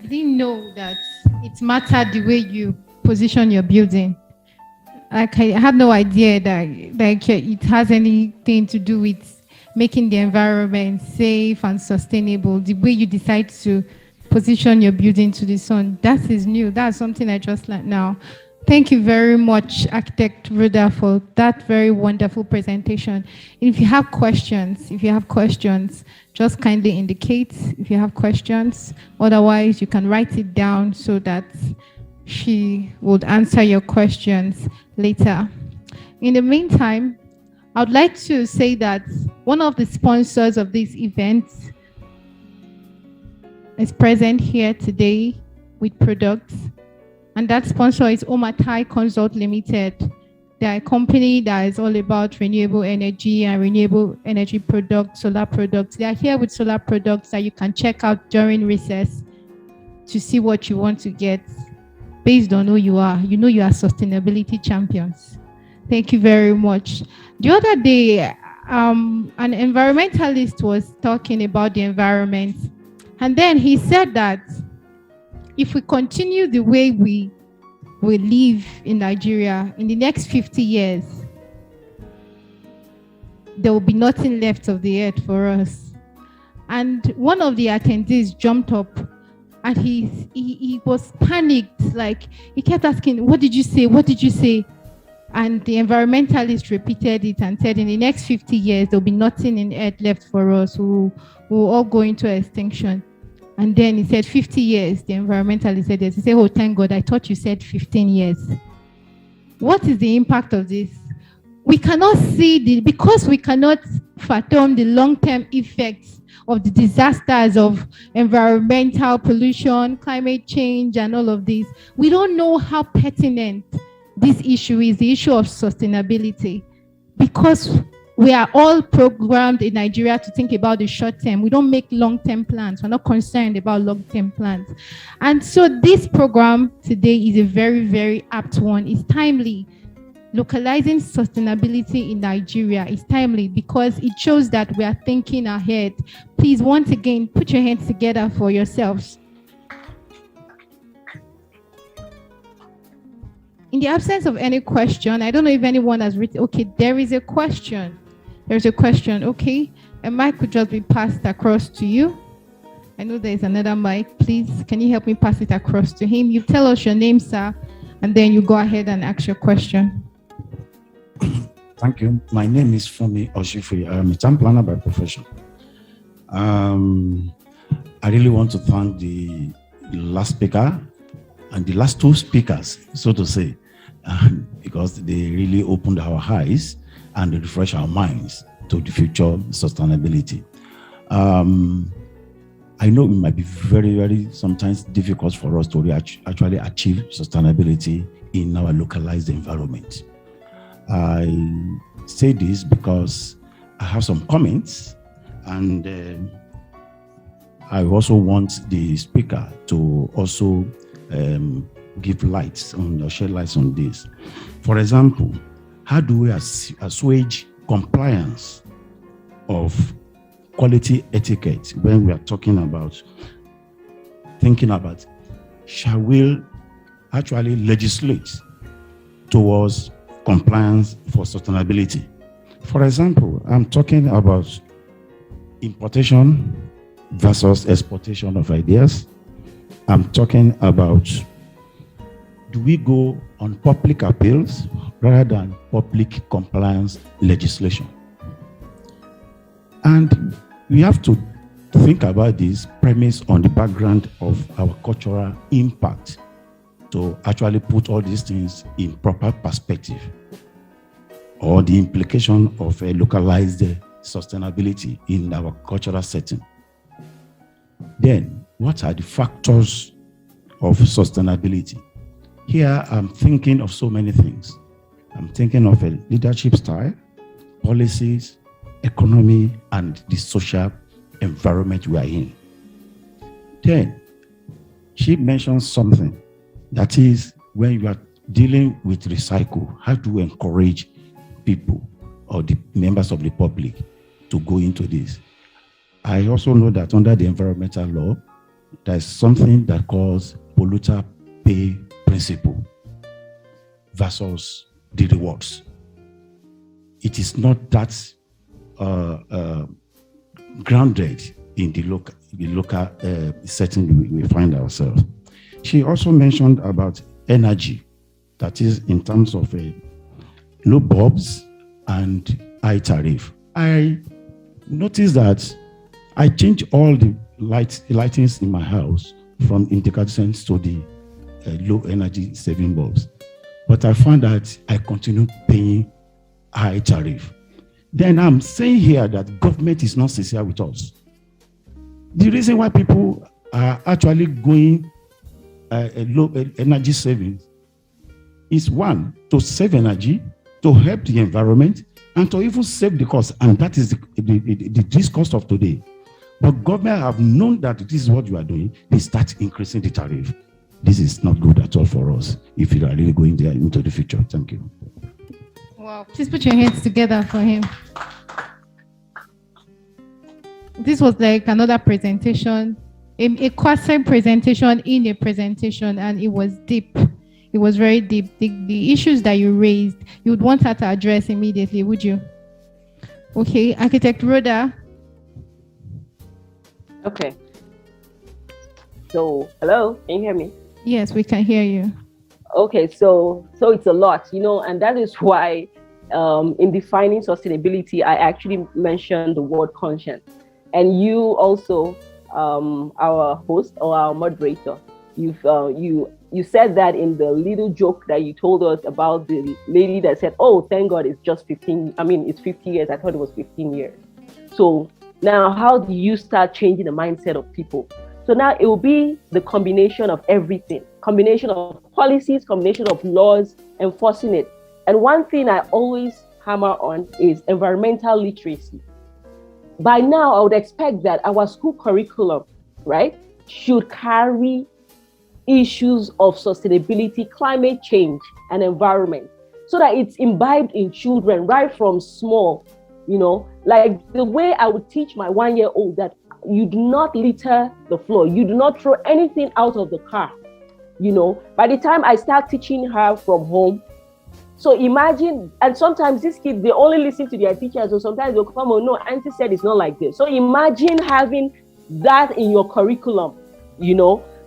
I didn't know that it mattered the way you position your building. Like, I had no idea that it has anything to do with making the environment safe and sustainable, the way you decide to position your building to the sun. That is new. That's something I just learned now. Thank you very much, Architect Rhoda, for that very wonderful presentation. If you have questions, just kindly indicate if you have questions. Otherwise, you can write it down so that she would answer your questions later. In the meantime, I would like to say that one of the sponsors of this event is present here today with products. And that sponsor is Omatai Consult Limited. They're a company that is all about renewable energy and renewable energy products, solar products. They are here with solar products that you can check out during recess to see what you want to get based on who you are. You know you are sustainability champions. Thank you very much. The other day, an environmentalist was talking about the environment. And then he said that if we continue the way we live in Nigeria, in the next 50 years, there will be nothing left of the earth for us. And one of the attendees jumped up and he was panicked. Like, he kept asking, what did you say? What did you say? And the environmentalist repeated it and said, in the next 50 years, there'll be nothing in earth left for us. We'll all go into extinction. And then he said 50 years, the environmentalist said this. He said, oh, thank God, I thought you said 15 years. What is the impact of this? We cannot see because we cannot fathom the long-term effects of the disasters of environmental pollution, climate change, and all of this. We don't know how pertinent this issue is, the issue of sustainability, because we are all programmed in Nigeria to think about the short term. We don't make long-term plans. We're not concerned about long-term plans. And so this program today is a very, very apt one. It's timely. Localizing sustainability in Nigeria is timely because it shows that we are thinking ahead. Please, once again, put your hands together for yourselves. In the absence of any question, I don't know if anyone has written. Okay, there is a question. There's a question. Okay, a mic could just be passed across to you. I know there is another mic. Please, can you help me pass it across to him? You tell us your name, sir, and then you go ahead and ask your question. Thank you. My name is Fumi Oshifi. I'm a town planner by profession. I really want to thank the last speaker and the last two speakers, so to say, because they really opened our eyes and refresh our minds to the future sustainability. I know it might be very, very sometimes difficult for us to actually achieve sustainability in our localized environment. I say this because I have some comments, and I also want the speaker to also give lights on or shed lights on this. For example, how do we assuage compliance of quality etiquette when we are thinking about shall we actually legislate towards compliance for sustainability? For example, I'm talking about importation versus exportation of ideas. I'm talking about, do we go on public appeals rather than public compliance legislation? And we have to think about this premise on the background of our cultural impact to actually put all these things in proper perspective, or the implication of a localized sustainability in our cultural setting. Then, what are the factors of sustainability? Here, I'm thinking of so many things. I'm thinking of a leadership style, policies, economy, and the social environment we are in. Then, she mentioned something, that is, when you are dealing with recycle, how do we encourage people or the members of the public to go into this? I also know that under the environmental law, there's something that calls polluter pay principle versus the rewards. It is not that grounded in the local setting we find ourselves. She also mentioned about energy, that is in terms of low bulbs and high tariff. I noticed that I changed all the lightings in my house from incandescents to the low energy saving bulbs. But I found that I continue paying high tariff. Then I'm saying here that government is not sincere with us. The reason why people are actually going low energy savings is, one, to save energy, to help the environment, and to even save the cost. And that is the discourse of today. But government have known that this is what you are doing. They start increasing the tariff. This is not good at all for us if you are really going there into the future. Thank you. Wow. Please put your hands together for him. This was like another presentation, a quasi presentation in a presentation, and it was deep. It was very deep. The issues that you raised, you would want her to address immediately, would you? Okay, Architect Rhoda. Okay. So, hello, can you hear me? Yes, we can hear you. Okay, so it's a lot, and that is why in defining sustainability, I actually mentioned the word conscience. And you also, our host or our moderator, you said that in the little joke that you told us about the lady that said, "Oh, thank God, it's just 15. I mean, it's 50 years. I thought it was 15 years." So now, how do you start changing the mindset of people? So now it will be the combination of everything, combination of policies, combination of laws, enforcing it. And one thing I always hammer on is environmental literacy. By now, I would expect that our school curriculum, right, should carry issues of sustainability, climate change, and environment. so that it's imbibed in children right from small. Like the way I would teach my 1-year-old that you do not litter the floor, you do not throw anything out of the car. By the time I start teaching her from home, so imagine, and sometimes these kids, they only listen to their teachers, or sometimes they'll come, oh no, auntie said it's not like this. So imagine having that in your curriculum,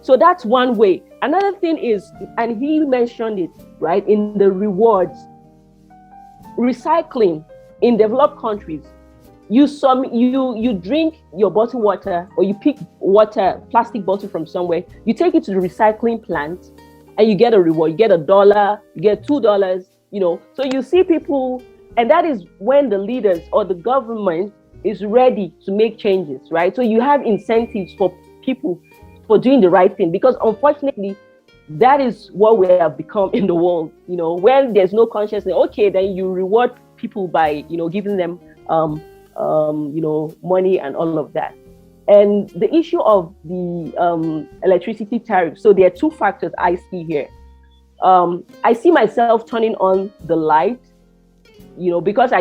So that's one way. Another thing is, and he mentioned it, right, in the rewards, recycling in developed countries. You drink your bottled water, or you pick plastic bottle from somewhere, you take it to the recycling plant, and you get a reward. You get $1, you get $2, So you see people, and that is when the leaders or the government is ready to make changes, right? So you have incentives for people for doing the right thing, because unfortunately, that is what we have become in the world. When there's no consciousness, okay, then you reward people by, giving them, money and all of that. And the issue of the electricity tariff. So there are two factors I see here. I see myself turning on the light, because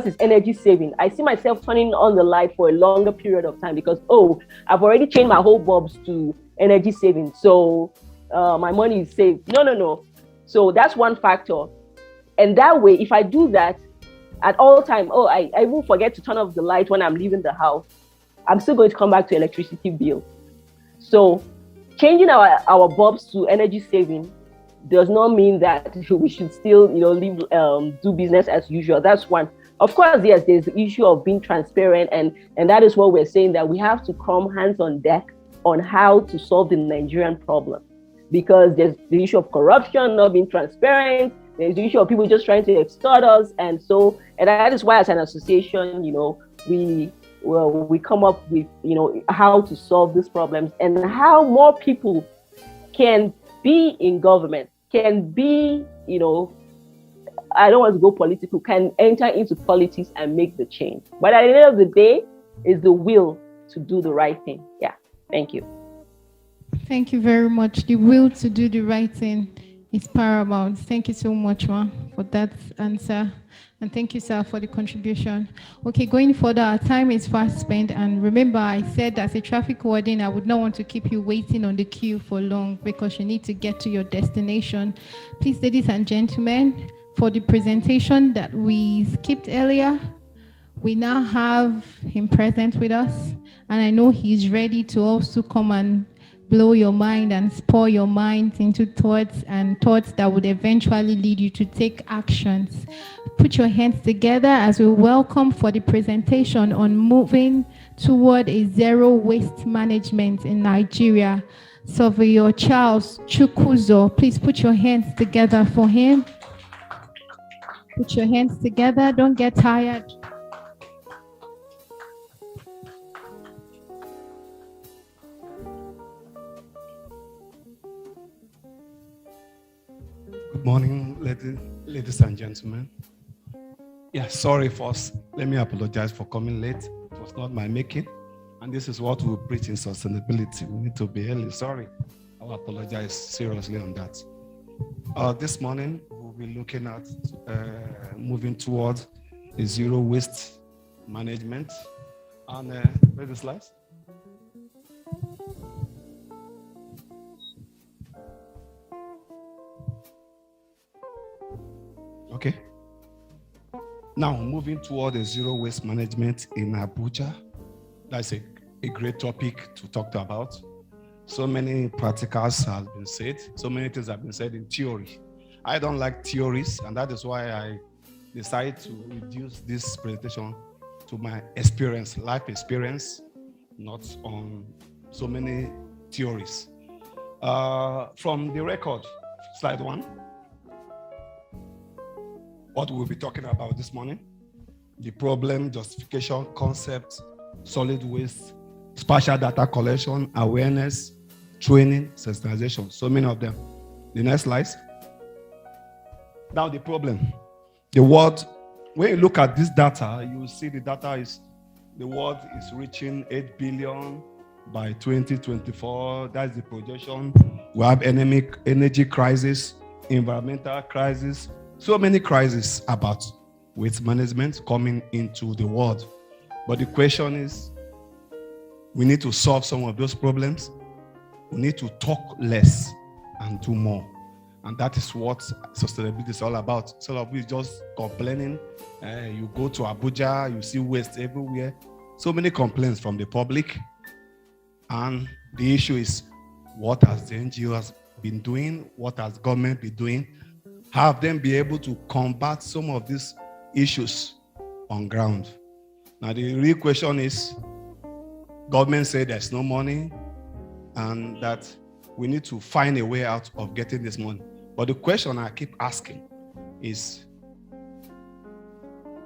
it's energy saving. I see myself turning on the light for a longer period of time because, I've already changed my whole bulbs to energy saving. So my money is saved. No. So that's one factor. And that way, if I do that at all time, I will forget to turn off the light when I'm leaving the house, I'm still going to come back to electricity bill. So changing our bulbs to energy saving does not mean that we should still, do business as usual. That's one. Of course, yes, there's the issue of being transparent, and that is what we're saying, that we have to come hands on deck on how to solve the Nigerian problem, because there's the issue of corruption, not being transparent. There's the issue of people just trying to extort us, and that is why, as an association, we come up with, how to solve these problems and how more people can be in government, can be, I don't want to go political, can enter into politics and make the change. But at the end of the day, is the will to do the right thing. Yeah. Thank you. Thank you very much. The will to do the right thing is paramount. Thank you so much, Ma, for that answer. And thank you, sir, for the contribution. Okay, going further, our time is fast spent. And remember, I said as a traffic warden, I would not want to keep you waiting on the queue for long because you need to get to your destination. Please, ladies and gentlemen, for the presentation that we skipped earlier, we now have him present with us. And I know he's ready to also come and blow your mind and spur your mind into thoughts that would eventually lead you to take actions. Put your hands together as we welcome for the presentation on moving toward a zero waste management in Nigeria. Surveyor Charles Chukwuzo, please put your hands together for him. Put your hands together, don't get tired. Good morning, ladies and gentlemen. Yeah, sorry first. Let me apologize for coming late. It was not my making. And this is what we preach in sustainability. We need to be early. Sorry. I'll apologize seriously on that. This morning, we'll be looking at moving towards a zero waste management. And where's the slides? Okay. Now, moving toward a zero waste management in Abuja. That's a great topic to talk about. So many practicals have been said. So many things have been said in theory. I don't like theories, and that is why I decided to reduce this presentation to my experience, life experience, not on so many theories. From the record, slide 1. What we'll be talking about this morning: the problem, justification, concept, solid waste, spatial data collection, awareness, training, sensitization. So many of them. The next slide. Now the problem. The world, when you look at this data, you will see the world is reaching 8 billion by 2024. That's the projection. We have energy crisis, environmental crisis, So many crises about waste management coming into the world. But the question is, we need to solve some of those problems. We need to talk less and do more. And that is what sustainability is all about. Instead of we just complaining, you go to Abuja, you see waste everywhere. So many complaints from the public. And the issue is, what has the NGOs been doing? What has government been doing? Have them be able to combat some of these issues on ground? Now, the real question is, government say there's no money and that we need to find a way out of getting this money. But the question I keep asking is,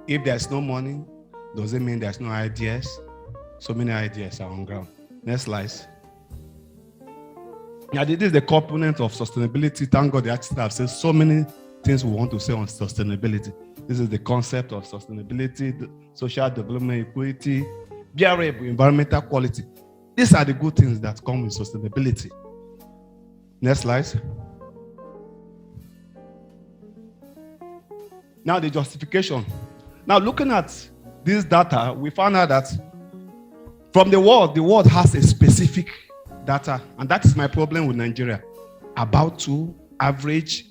if there's no money, does it mean there's no ideas? So many ideas are on ground. Next slide. Now, this is the component of sustainability. Thank God the artists have said so many things we want to say on sustainability. This is the concept of sustainability, social development, equity, bearable environmental quality. These are the good things that come with sustainability. Next slide. Now the justification. Now looking at this data, we found out that from the world has a specific data, and that is my problem with Nigeria. About to average,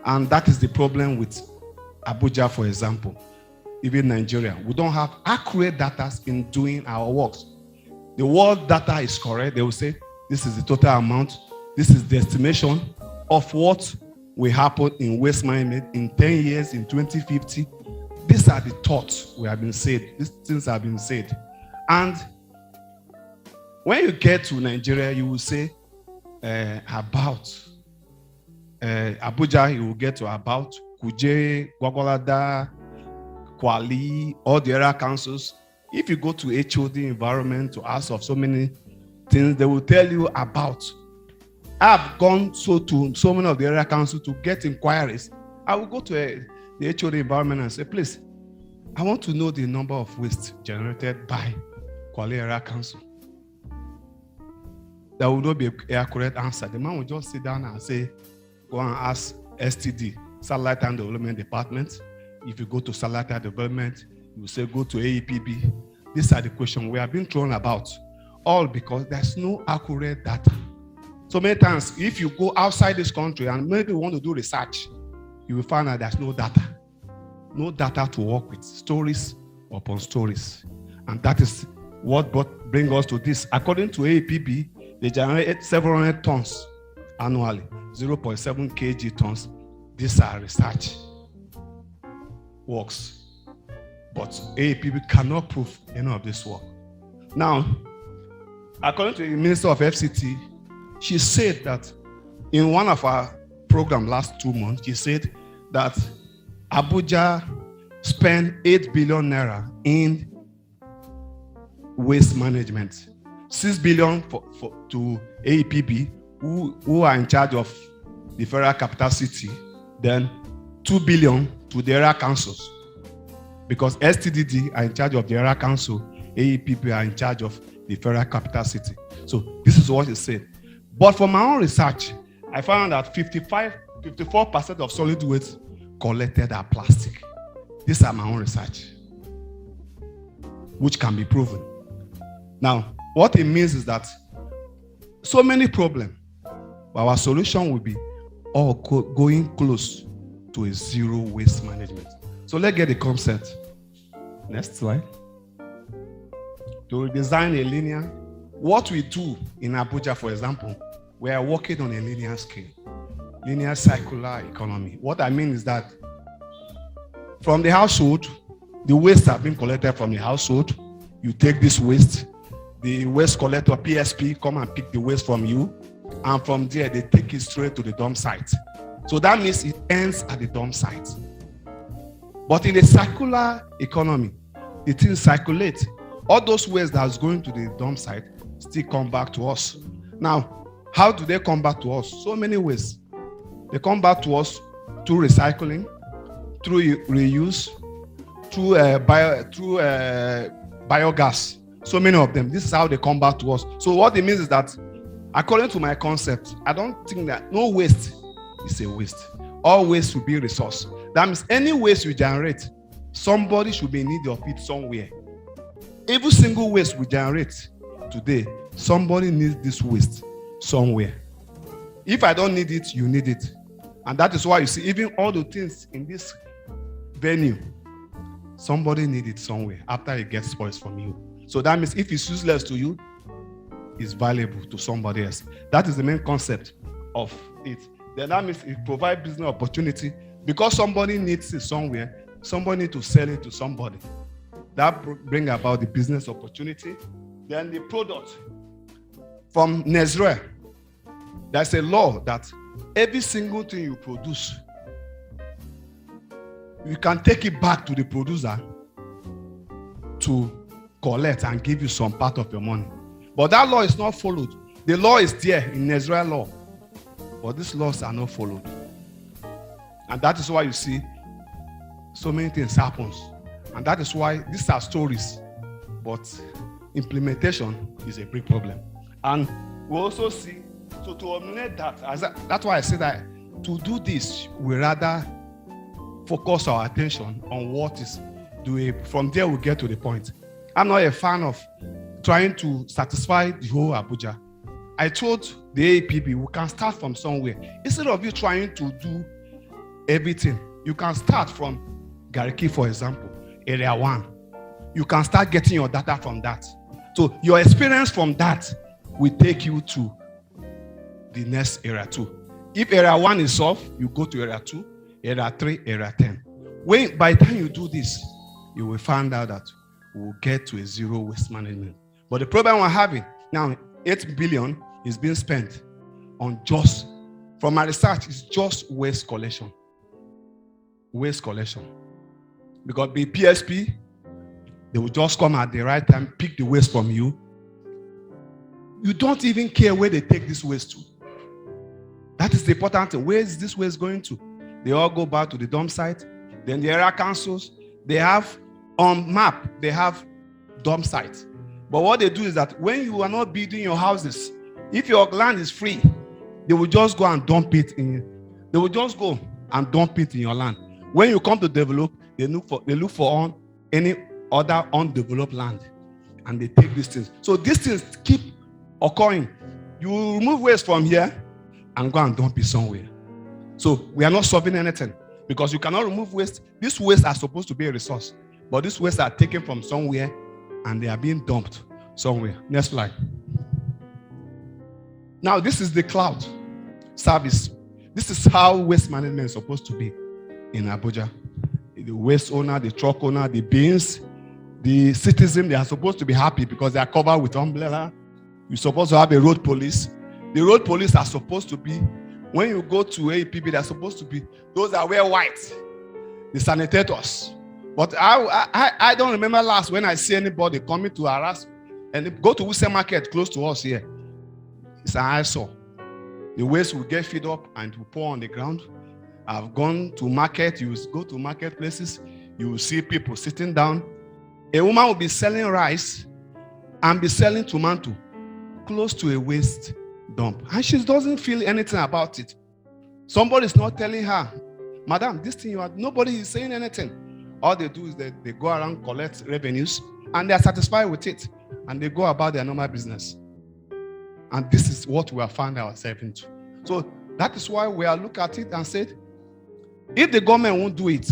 and that is the problem with Abuja, for example. Even Nigeria, we don't have accurate data in doing our works. The world data is correct. They will say, this is the total amount. This is the estimation of what will happen in waste management in 10 years, in 2050. These are the thoughts we have been said. These things have been said. And when you get to Nigeria, you will say about Abuja, you will get to about Kuje, Gwagwalada, Kwali, all the area councils. If you go to HOD environment to ask of so many things, they will tell you about. I've gone to so many of the area councils to get inquiries. I will go to the HOD environment and say, please, I want to know the number of waste generated by Kwali area council. There will not be an accurate answer. The man will just sit down and say, go and ask STD, Satellite and Development Department. If you go to Satellite and Development, you will say, go to AEPB. These are the questions we have been thrown about, all because there's no accurate data. So many times, if you go outside this country and maybe you want to do research, you will find out there's no data. No data to work with, stories upon stories. And that is what brings us to this. According to AEPB, they generate several hundred tons annually, 0.7 kg tons. These are research works. But AEPB cannot prove any of this work. Now, according to the Minister of FCT, she said that in one of our programs last 2 months, she said that Abuja spent 8 billion naira in waste management. 6 billion to AEPB, who are in charge of the federal capital city, then 2 billion to the area councils. Because STDD are in charge of the area council, AEPB are in charge of the federal capital city. So this is what it said. But for my own research, I found that 54% of solid waste collected are plastic. These are my own research, which can be proven. Now, what it means is that so many problems, but our solution will be all going close to a zero waste management. So let's get the concept. Next slide. To design a linear, what we do in Abuja, for example, we are working on a linear scale, linear circular economy. What I mean is that from the household, the waste have been collected from the household. You take this waste, the waste collector, PSP, come and pick the waste from you. And from there, they take it straight to the dump site. So that means it ends at the dump site. But in a circular economy, the things circulate. All those waste that's going to the dump site still come back to us. Now, how do they come back to us? So many ways. They come back to us through recycling, through reuse, through biogas. So many of them. This is how they come back to us. So what it means is that, according to my concept, I don't think that no waste is a waste. All waste will be resource. That means any waste we generate, somebody should be in need of it somewhere. Every single waste we generate today, somebody needs this waste somewhere. If I don't need it, you need it. And that is why you see, even all the things in this venue, somebody needs it somewhere after it gets spoiled from you. So that means if it's useless to you, it's valuable to somebody else. That is the main concept of it. Then that means it provides business opportunity because somebody needs it somewhere. Somebody needs to sell it to somebody. That brings about the business opportunity. Then the product from Nigeria. There's a law that every single thing you produce, you can take it back to the producer to collect and give you some part of your money. But that law is not followed. The law is there in Nigerian law, but these laws are not followed. And that is why you see so many things happen. And that is why these are stories, but implementation is a big problem. And we also see, so to eliminate that, that's why I say that to do this, we rather focus our attention on what is doable. From there, we get to the point. I'm not a fan of trying to satisfy the whole Abuja. I told the APB, we can start from somewhere. Instead of you trying to do everything, you can start from Gariki, for example, area 1. You can start getting your data from that. So your experience from that will take you to the next area 2. If area 1 is solved, you go to area 2, area 3, area 10. By the time you do this, you will find out that we'll get to a zero waste management. But the problem we're having now, 8 billion is being spent on just, from my research, it's just waste collection. Waste collection. Because the PSP, they will just come at the right time, pick the waste from you. You don't even care where they take this waste to. That is the important thing. Where is this waste going to? They all go back to the dump site. Then the area councils, they have on map, they have dump sites. But what they do is that when you are not building your houses, if your land is free, they will just go and dump it in. They will just go and dump it in your land. When you come to develop, they look for any other undeveloped land, and they take these things. So these things keep occurring. You remove waste from here and go and dump it somewhere. So we are not solving anything because you cannot remove waste. These wastes are supposed to be a resource, but these wastes are taken from somewhere and they are being dumped somewhere. Next slide. Now this is the cloud service. This is how waste management is supposed to be in Abuja. The waste owner, the truck owner, the bins, the citizen, they are supposed to be happy because they are covered with umbrella. You're supposed to have a road police. The road police are supposed to be, when you go to APB, they're supposed to be those that wear white, the sanitators. But I don't remember last when I see anybody coming to harass and go to Wuse Market close to us here. It's an eyesore. The waste will get filled up and will pour on the ground. I've gone to market, you go to marketplaces, you will see people sitting down. A woman will be selling rice and be selling tomato close to a waste dump. And she doesn't feel anything about it. Somebody is not telling her, madam, this thing you are, nobody is saying anything. All they do is that they go around, collect revenues, and they are satisfied with it. And they go about their normal business. And this is what we have found ourselves into. So that is why we are looking at it and said, if the government won't do it,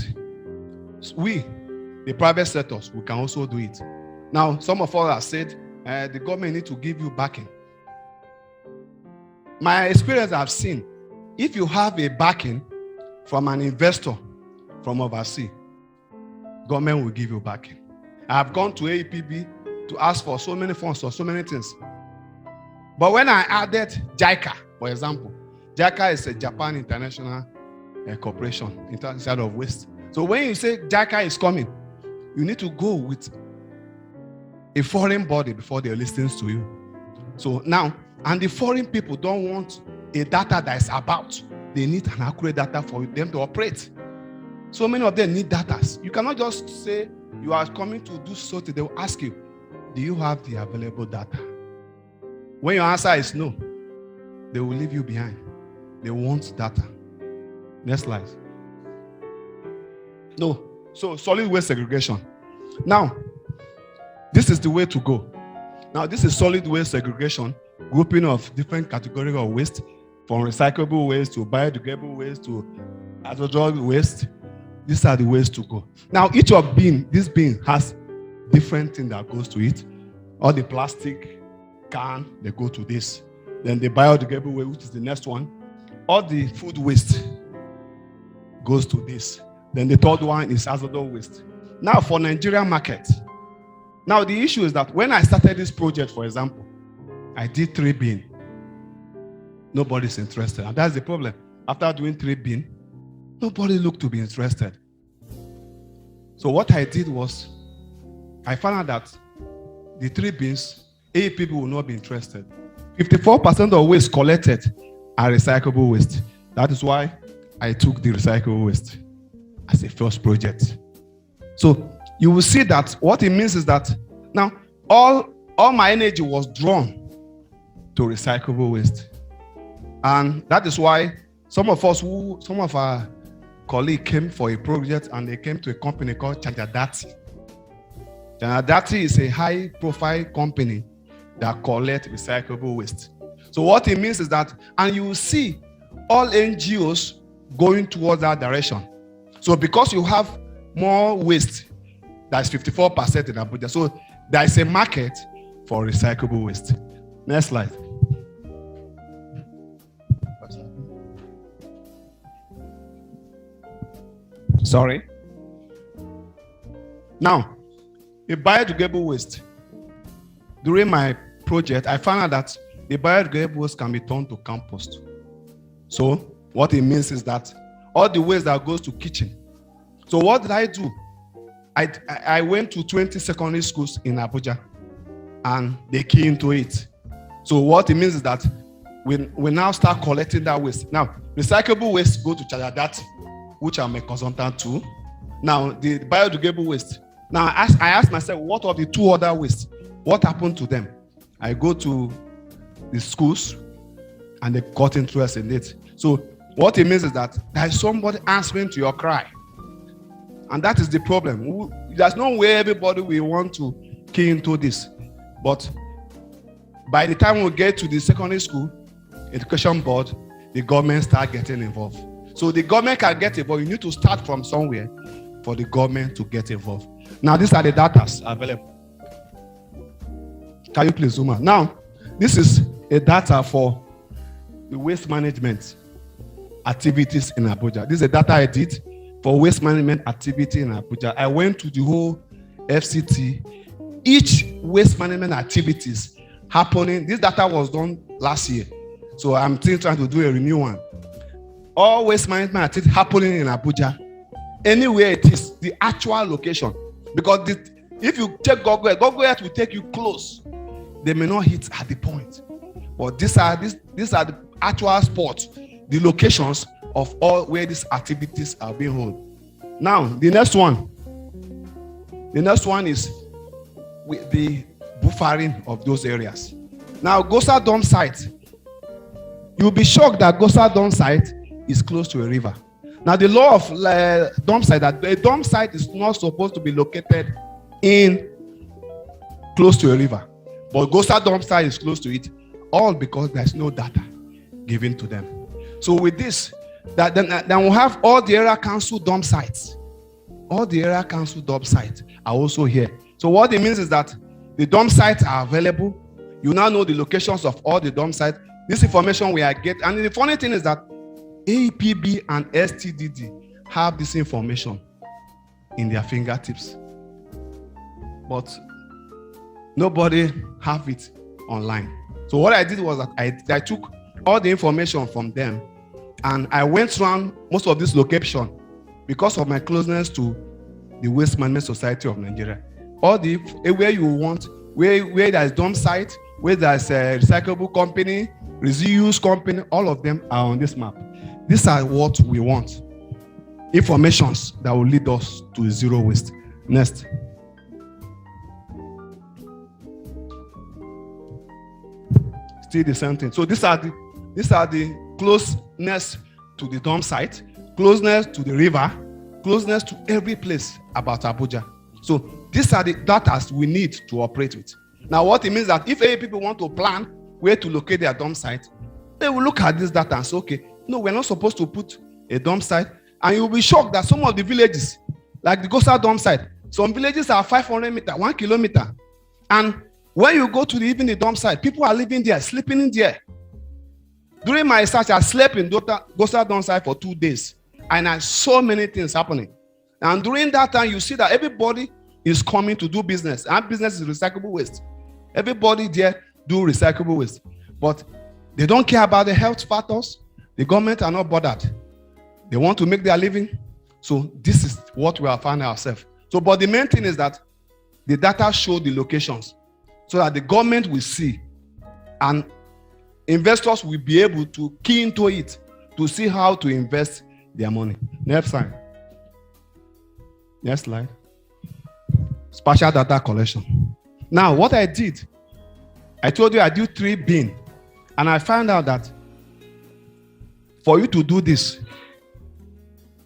we, the private sectors, we can also do it. Now, some of us have said, the government need to give you backing. My experience I've seen, if you have a backing from an investor from overseas, government will give you backing. I've gone to APB to ask for so many funds or so many things. But when I added JICA, for example, JICA is a Japan International Corporation, inside of waste. So when you say JICA is coming, you need to go with a foreign body before they listen to you. So now, and the foreign people don't want a data that is about. They need an accurate data for them to operate. So many of them need data. You cannot just say you are coming to do something. They will ask you, do you have the available data? When your answer is no, they will leave you behind. They want data. Next slide. No. So solid waste segregation. Now, this is the way to go. Now, this is solid waste segregation, grouping of different categories of waste, from recyclable waste to biodegradable waste to hazardous waste. These are the ways to go. Now, each of this bin has different thing that goes to it. All the plastic can, they go to this. Then the biodegradable waste, which is the next one. All the food waste goes to this. Then the third one is hazardous waste. Now, for Nigerian market. Now, the issue is that when I started this project, for example, I did 3 bin. Nobody's interested. And that's the problem. After doing 3 bin, nobody looked to be interested. So what I did was, I found out that the 3 bins, 8 people will not be interested. 54% of waste collected are recyclable waste. That is why I took the recyclable waste as a first project. So you will see that what it means is that now all my energy was drawn to recyclable waste. And that is why some of our colleagues came for a project and they came to a company called Chajadati. Chajadati is a high-profile company that collects recyclable waste. So what it means is that, and you will see all NGOs going towards that direction. So because you have more waste, that's 54% in Abuja. So there is a market for recyclable waste. Next slide. Sorry. Now, the biodegradable waste. During my project, I found out that the biodegradable waste can be turned to compost. So what it means is that all the waste that goes to kitchen. So what did I do? I went to 20 secondary schools in Abuja and they key into it. So what it means is that we now start collecting that waste. Now, recyclable waste go to Chajadati, which I'm a consultant to. Now, the biodegradable waste. Now, I asked myself, what are the 2 other wastes? What happened to them? I go to the schools and they got interest in it. So what it means is that there is somebody answering to your cry. And that is the problem. There's no way everybody will want to key into this. But by the time we get to the secondary school, education board, the government start getting involved. So the government can get involved. You need to start from somewhere for the government to get involved. Now, these are the data available. Can you please zoom out? Now, this is a data for the waste management activities in Abuja. This is the data I did for waste management activity in Abuja. I went to the whole FCT. Each waste management activities happening, this data was done last year. So I'm still trying to do a renew one. All waste management activities happening in Abuja. Anywhere it is, the actual location. Because if you check Google Earth will take you close. They may not hit at the point. But these are the actual spots, the locations of all where these activities are being held. Now, the next one is with the buffering of those areas. Now, Gosa dump site, you'll be shocked that Gosa dump site is close to a river. Now, the law of dump site, that a dump site is not supposed to be located in close to a river. But Gosa dump site is close to it, all because there's no data given to them. So with this, then we'll have all the area council dump sites. All the area council dump sites are also here. So what it means is that the dump sites are available. You now know the locations of all the dump sites. This information we are getting. And the funny thing is that APB and STDD have this information in their fingertips. But nobody have it online. So what I did was that I took all the information from them and I went around most of this location because of my closeness to the Waste Management Society of Nigeria. All the where you want, where there's dump site, where there's a recyclable company, reuse company, all of them are on this map. These are what we want. Informations that will lead us to zero waste. Next. Still the same thing. So these are the closeness to the dump site, closeness to the river, closeness to every place about Abuja. So these are the data we need to operate with. Now, what it means that if any people want to plan where to locate their dump site, they will look at this data and say, okay, no, we're not supposed to put a dump site. And you'll be shocked that some of the villages, like the Gosa dump site, some villages are 500 meters, 1 kilometer. And when you go to even the dump site, people are living there, sleeping in there. During my research, I slept in Gosa dump site for 2 days. And I saw many things happening. And during that time, you see that everybody is coming to do business. And business is recyclable waste. Everybody there do recyclable waste. But they don't care about the health factors. The government are not bothered. They want to make their living. So this is what we are finding ourselves. So, but the main thing is that the data show the locations so that the government will see and investors will be able to key into it to see how to invest their money. Next slide. Next slide. Spatial data collection. Now, what I did, I told you I do 3 bin, and I found out that for you to do this,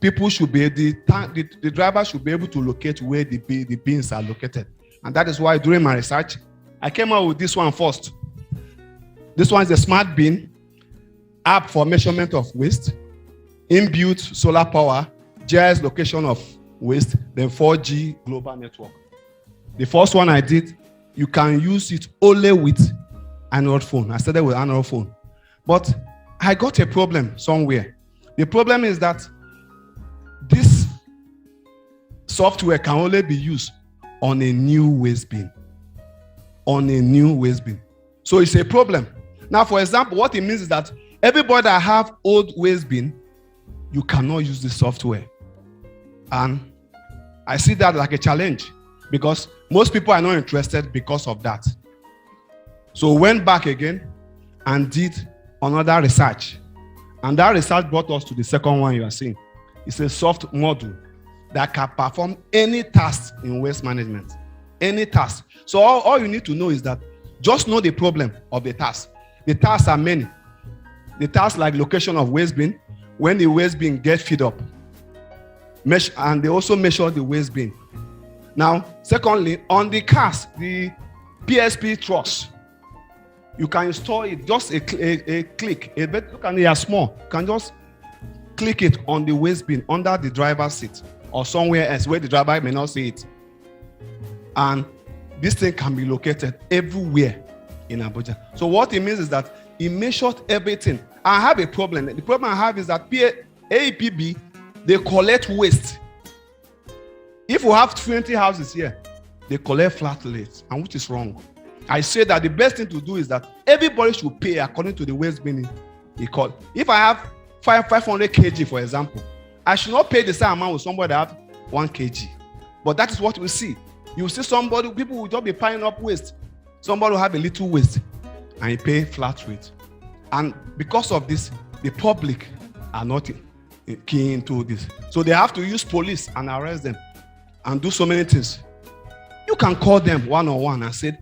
people should be, the driver should be able to locate where the bins are located. And that is why during my research, I came up with this one first. This one is a smart bin app for measurement of waste, inbuilt solar power, GIS location of waste, then 4G global network. The first one I did, you can use it only with Android phone. I started with Android phone. But I got a problem somewhere. The problem is that this software can only be used on a new waste bin. On a new waste bin. So it's a problem. Now, for example, what it means is that everybody that have old waste bin, you cannot use the software. And I see that like a challenge because most people are not interested because of that. So went back again and did another research. And that research brought us to the second one you are seeing. It's a soft module that can perform any task in waste management. Any task. So all you need to know is that just know the problem of the task. The tasks are many. The tasks like location of waste bin, when the waste bin gets filled up. And they also measure the waste bin. Now, secondly, on the cars, the PSP trucks, you can install it, just a click. Look at it, are small. You can just click it on the waste bin under the driver's seat or somewhere else where the driver may not see it. And this thing can be located everywhere in Abuja. So what it means is that it measures everything. I have a problem. The problem I have is that AEPB, they collect waste. If we have 20 houses here, they collect flat rates, and which is wrong. I say that the best thing to do is that everybody should pay according to the waste bin he called. If I have 500 kg, for example, I should not pay the same amount with somebody that have 1 kg. But that is what we see. You see somebody, people will just be piling up waste. Somebody will have a little waste and you pay flat rate. And because of this, the public are not keen into this. So they have to use police and arrest them and do so many things. You can call them one-on-one and say,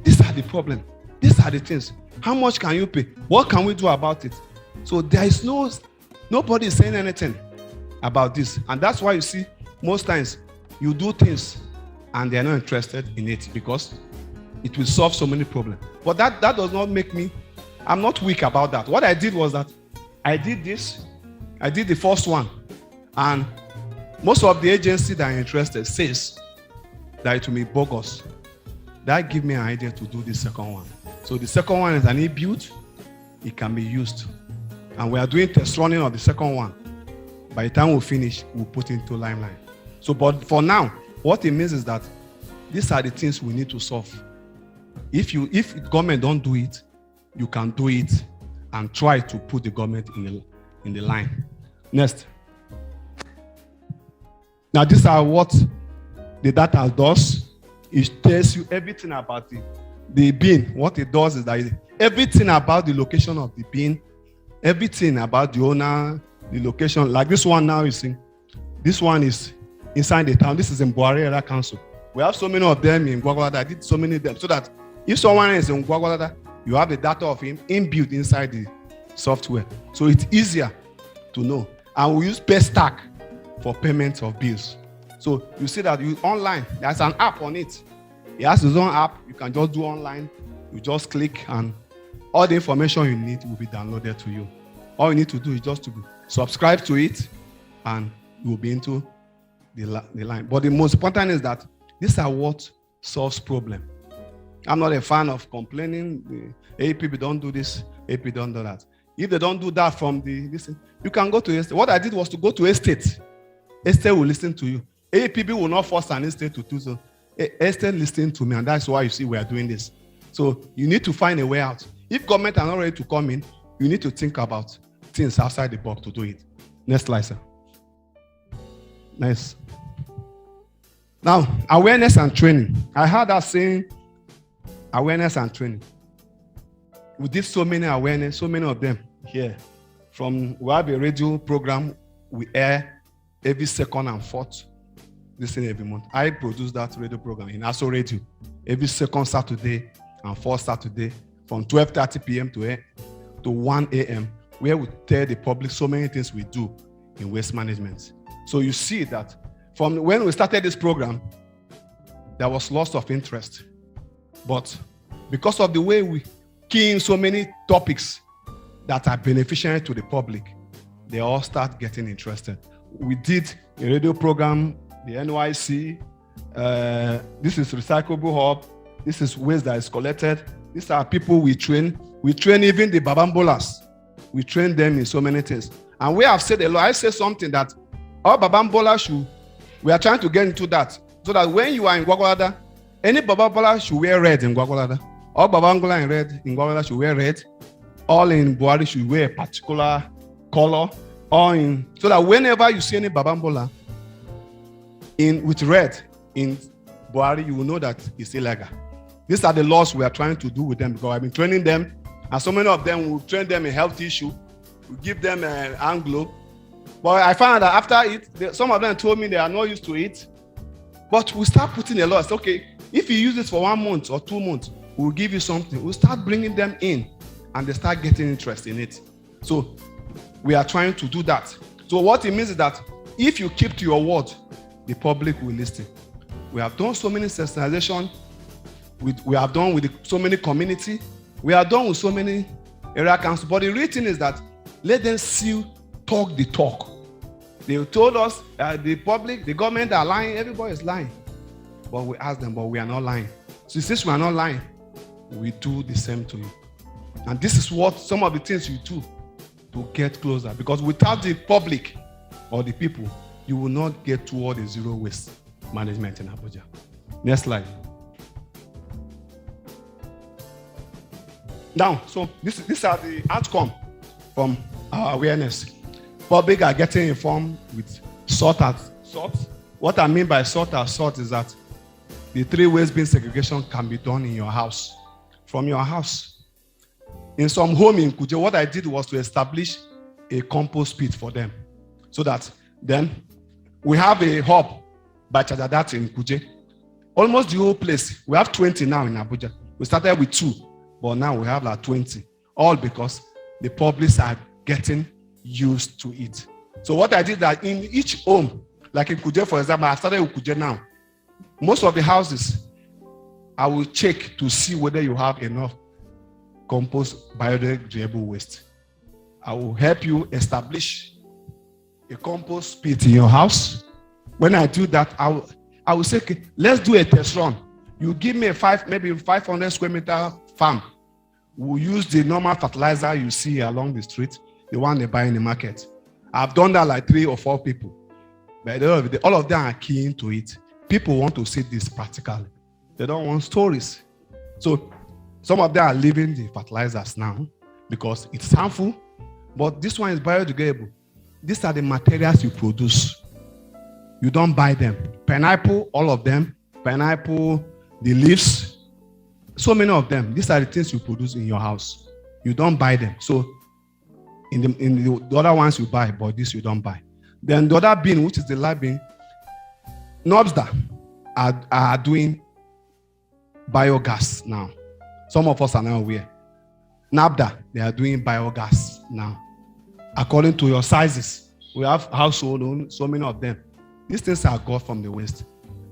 these are the problem. These are the things. How much can you pay? What can we do about it? So there is nobody is saying anything about this. And that's why you see most times you do things and they're not interested in it because it will solve so many problems. But that does not make me, I'm not weak about that. What I did was that I did this. I did the first one. And most of the agencies that are interested says that it will be bogus. That gave me an idea to do the second one. So the second one is an inbuilt. It can be used. And we are doing test running of the second one. By the time we finish, we'll put it into Limelight. So, but for now, what it means is that these are the things we need to solve. If government don't do it, you can do it and try to put the government in the line. Next. Now, these are what the data does. It tells you everything about the bin. What it does is that everything about the location of the bin, everything about the owner, the location. Like this one now, you see, this one is inside the town. This is in Buhari Council. We have so many of them in Gwagwalada. I did so many of them so that if someone is in Gwagwalada, you have the data of him inbuilt inside the software. So it's easier to know. And we use pay stack for payment of bills. So you see that you online, there's an app on it. It has its own app. You can just do online. You just click and all the information you need will be downloaded to you. All you need to do is just to subscribe to it and you will be into the line. But the most important is that these are what solves problem. I'm not a fan of complaining. The APB don't do this, AP don't do that. If they don't do that from listen, you can go to estate. What I did was to go to estate. Estate will listen to you. APB will not force an estate to do so. Estate listening to me, and that's why you see we are doing this. So you need to find a way out. If government are not ready to come in, you need to think about things outside the box to do it. Next slide, sir. Nice. Now, awareness and training. I heard that saying, awareness and training. We did so many awareness, so many of them here. We have a radio program we air every second and fourth. Listen every month. I produce that radio program in ASO Radio every second Saturday and fourth Saturday from 12:30 p.m. to 1 a.m. where we tell the public so many things we do in waste management. So you see that from when we started this program, there was lots of interest. But because of the way we key in so many topics that are beneficial to the public, they all start getting interested. We did a radio program, the NYC. This is Recyclable Hub. This is waste that is collected. These are people we train. We train even the Babambolas. We train them in so many things. And we have said a lot. I say something that all Babambola we are trying to get into that. So that when you are in Gwagwalada, any Babambola should wear red in Gwagwalada. All Babambola in Gwagwalada should wear red. All in Buhari should wear a particular color. So that whenever you see any Babambola with red in Buhari, you will know that it's illegal. These are the laws we are trying to do with them because I've been training them, and so many of them will train them in health issue. We give them an Anglo. But I found that after it, some of them told me they are not used to it. But we start putting a law. It's okay. If you use this for 1 month or 2 months, we'll give you something. We'll start bringing them in, and they start getting interest in it. So we are trying to do that. So what it means is that if you keep to your word, the public will listen. We have done so many sensitization. We have done with so many community. We have done with so many area council. But the real thing is that let them see talk the talk. They told us the public, the government are lying. Everybody is lying. But we ask them, but we are not lying. So since we are not lying, we do the same to you. And this is what some of the things you do to get closer. Because without the public or the people, you will not get toward the zero waste management in Abuja. Next slide. Now, so these are the outcome from our awareness. Public are getting informed with sort. What I mean by sort is that the 3 waste bin segregation can be done in your house, from your house. In some home in Kuje, what I did was to establish a compost pit for them, so that then we have a hub by Chajadat in Kuje. Almost the whole place. We have 20 now in Abuja. We started with 2, but now we have like 20. All because the public are getting used to it. So what I did that in each home, like in Kuje, for example, I started with Kuje now. Most of the houses, I will check to see whether you have enough compost biodegradable waste. I will help you establish a compost pit in your house. When I do that, I will say, okay, let's do a test run. You give me maybe 500 square meter farm. We'll use the normal fertilizer you see along the street, the one they buy in the market. I've done that like 3 or 4 people. But all of them are keen to it. People want to see this practically. They don't want stories. So some of them are leaving the fertilizers now because it's harmful, but this one is biodegradable. These are the materials you produce. You don't buy them. Pineapple, all of them. Pineapple, the leaves, so many of them. These are the things you produce in your house. You don't buy them. So in the other ones you buy, but this you don't buy. Then the other bin, which is the live bin, NOBSDA are doing biogas now. Some of us are now aware. NABDA, they are doing biogas now. According to your sizes, We have household loan, so many of them. These things are got from the West.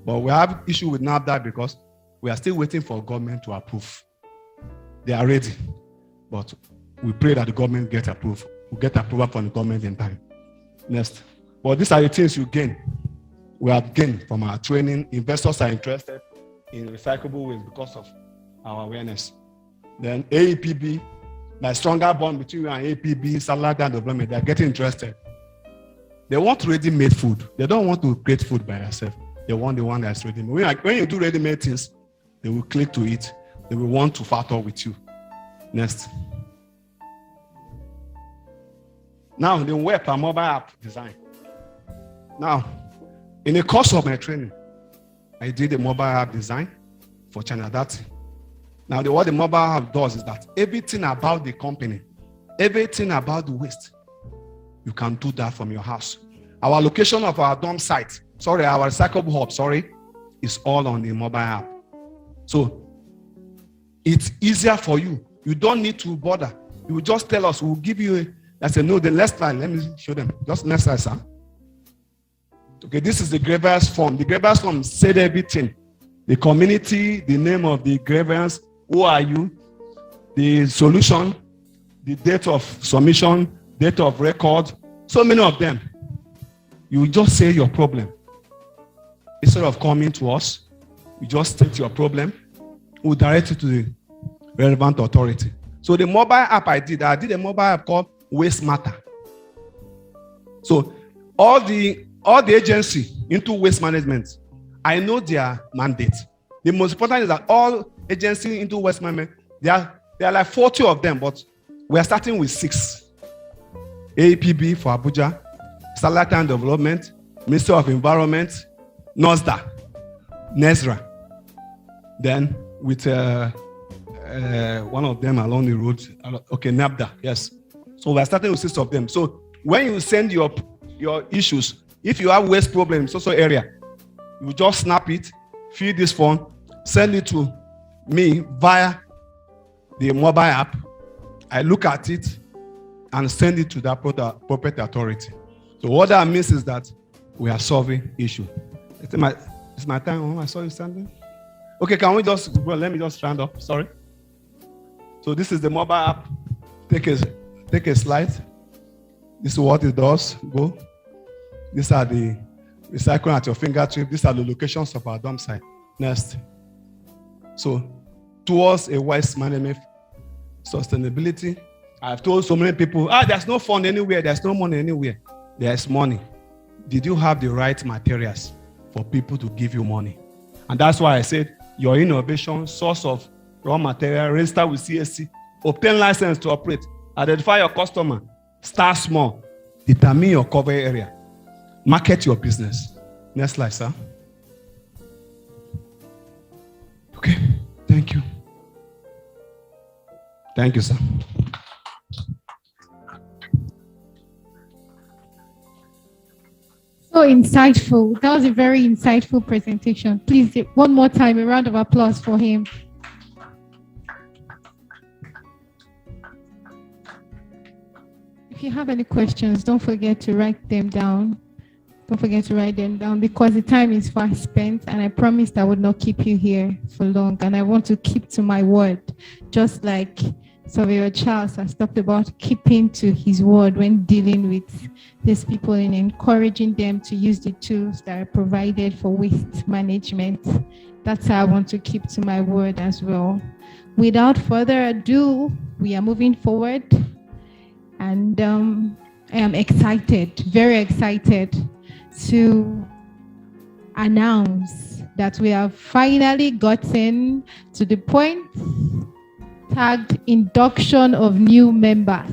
But we have issue with NAFDAC because we are still waiting for government to approve. They are ready, but we pray that the government get approved. We get approval from the government in time. Next. But these are the things you gain. We have gained from our training. Investors are interested in recyclable waste because of our awareness. Then AEPB, my stronger bond between you and AEPB, satellite and development, they are getting interested. They want ready-made food. They don't want to create food by themselves. They want the one that's ready-made. When you do ready-made things, they will click to it. They will want to partner with you. Next. Now, the web and mobile app design. Now, in the course of my training, I did a mobile app design for China Dati. Now, what the mobile app does is that everything about the company, everything about the waste, you can do that from your house. Our location of our dump site, our recyclable hub, is all on the mobile app. So it's easier for you. You don't need to bother. You will just tell us, we'll give you I said, no, the next slide, let me show them. Just next slide, sir. Okay, this is the grievance form. The grievance form said everything. The community, the name of the grievance, who are you, the solution, the date of submission, date of record, so many of them. You just say your problem. Instead of coming to us, you just state your problem. We'll direct you to the relevant authority. So the mobile app I did a mobile app called Waste Matter. So all the agency into waste management, I know their mandate. The most important is that all agencies into waste management, there are like 40 of them, but we are starting with 6. APB for Abuja, Satellite and Development, Ministry of Environment, NOSDA, NESRA. Then with one of them along the road, okay, NAFDA, yes. So we're starting with 6 of them. So when you send your issues, if you have waste problems in social area, you just snap it, fill this form, send it to me via the mobile app. I look at it and send it to the appropriate authority. So what that means is that we are solving issue. It's my time. I saw you standing. Okay, can we let me just round up. Sorry. So this is the mobile app. Take a slide. This is what it does. Go. These are the recycling at your fingertip. These are the locations of our dump site. Next. So towards a waste management sustainability, I've told so many people, there's no fund anywhere. There's no money anywhere. There's money. Did you have the right materials for people to give you money? And that's why I said your innovation, source of raw material, register with CSC, obtain license to operate, identify your customer, start small, determine your cover area, market your business. Next slide, sir. Okay, thank you. Thank you, sir. So insightful. That was a very insightful presentation. Please, one more time, a round of applause for him. If you have any questions, don't forget to write them down. Don't forget to write them down because the time is fast spent and I promised I would not keep you here for long and I want to keep to my word, just like Surveyor Charles has talked about keeping to his word when dealing with these people and encouraging them to use the tools that are provided for waste management. That's how I want to keep to my word as well. Without further ado, we are moving forward and I am excited, very excited to announce that we have finally gotten to the point tagged induction of new members.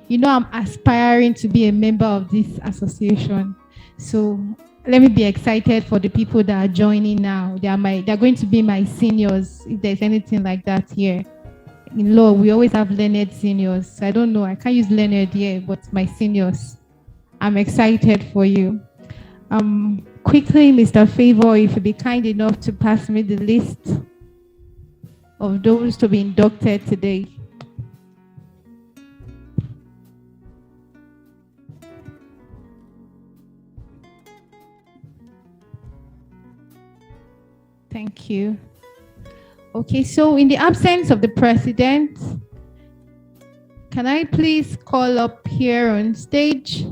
You know, I'm aspiring to be a member of this association. So let me be excited for the people that are joining now. They're going to be my seniors, if there's anything like that here. In law, we always have learned seniors. I don't know, I can't use learned here, but my seniors. I'm excited for you. Quickly, Mr. Favor, if you'd be kind enough to pass me the list of those to be inducted today. Thank you. Okay, so in the absence of the president, can I please call up here on stage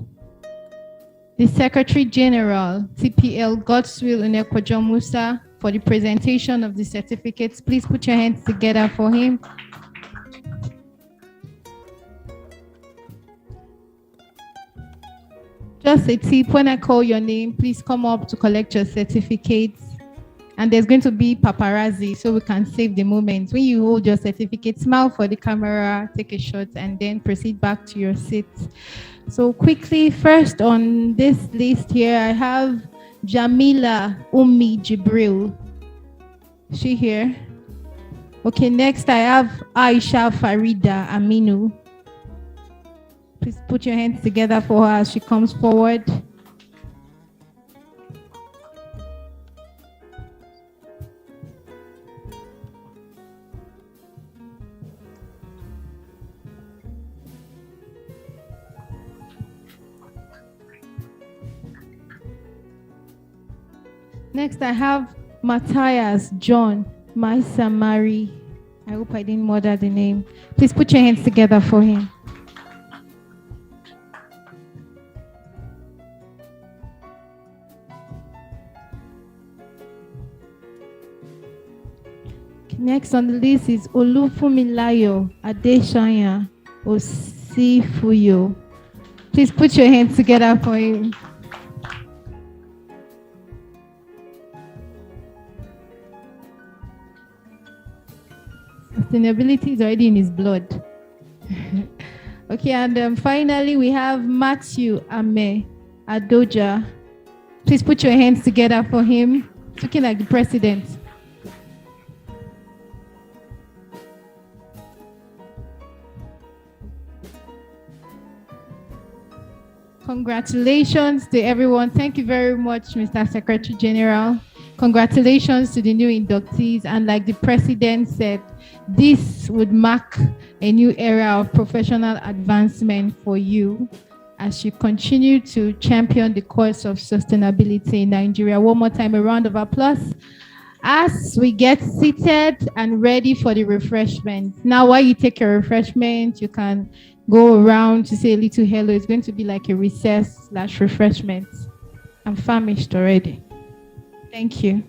the Secretary General, TPL Godswill Unekwajo Musa, for the presentation of the certificates. Please put your hands together for him. Just a tip, when I call your name, please come up to collect your certificates. And there's going to be paparazzi, so we can save the moment. When you hold your certificate, smile for the camera, take a shot, and then proceed back to your seat. So quickly, first on this list here, I have Jamila Jibril. Is she here? Okay, next I have Aisha Farida Aminu. Please put your hands together for her as she comes forward. Next, I have Matthias John Maisamari. I hope I didn't murder the name. Please put your hands together for him. Next on the list is Olufumilayo Adeshanya Osifuyo. Please put your hands together for him. Sustainability is already in his blood. Okay, and finally we have Matthew Ame Adoja. Please put your hands together for him. Looking like the president. Congratulations to everyone. Thank you very much, Mr. Secretary General. Congratulations to the new inductees. And like the president said, this would mark a new era of professional advancement for you as you continue to champion the cause of sustainability in Nigeria. One more time, a round of applause as we get seated and ready for the refreshment. Now, while you take your refreshment, you can go around to say a little hello. It's going to be like a recess/refreshment. I'm famished already. Thank you.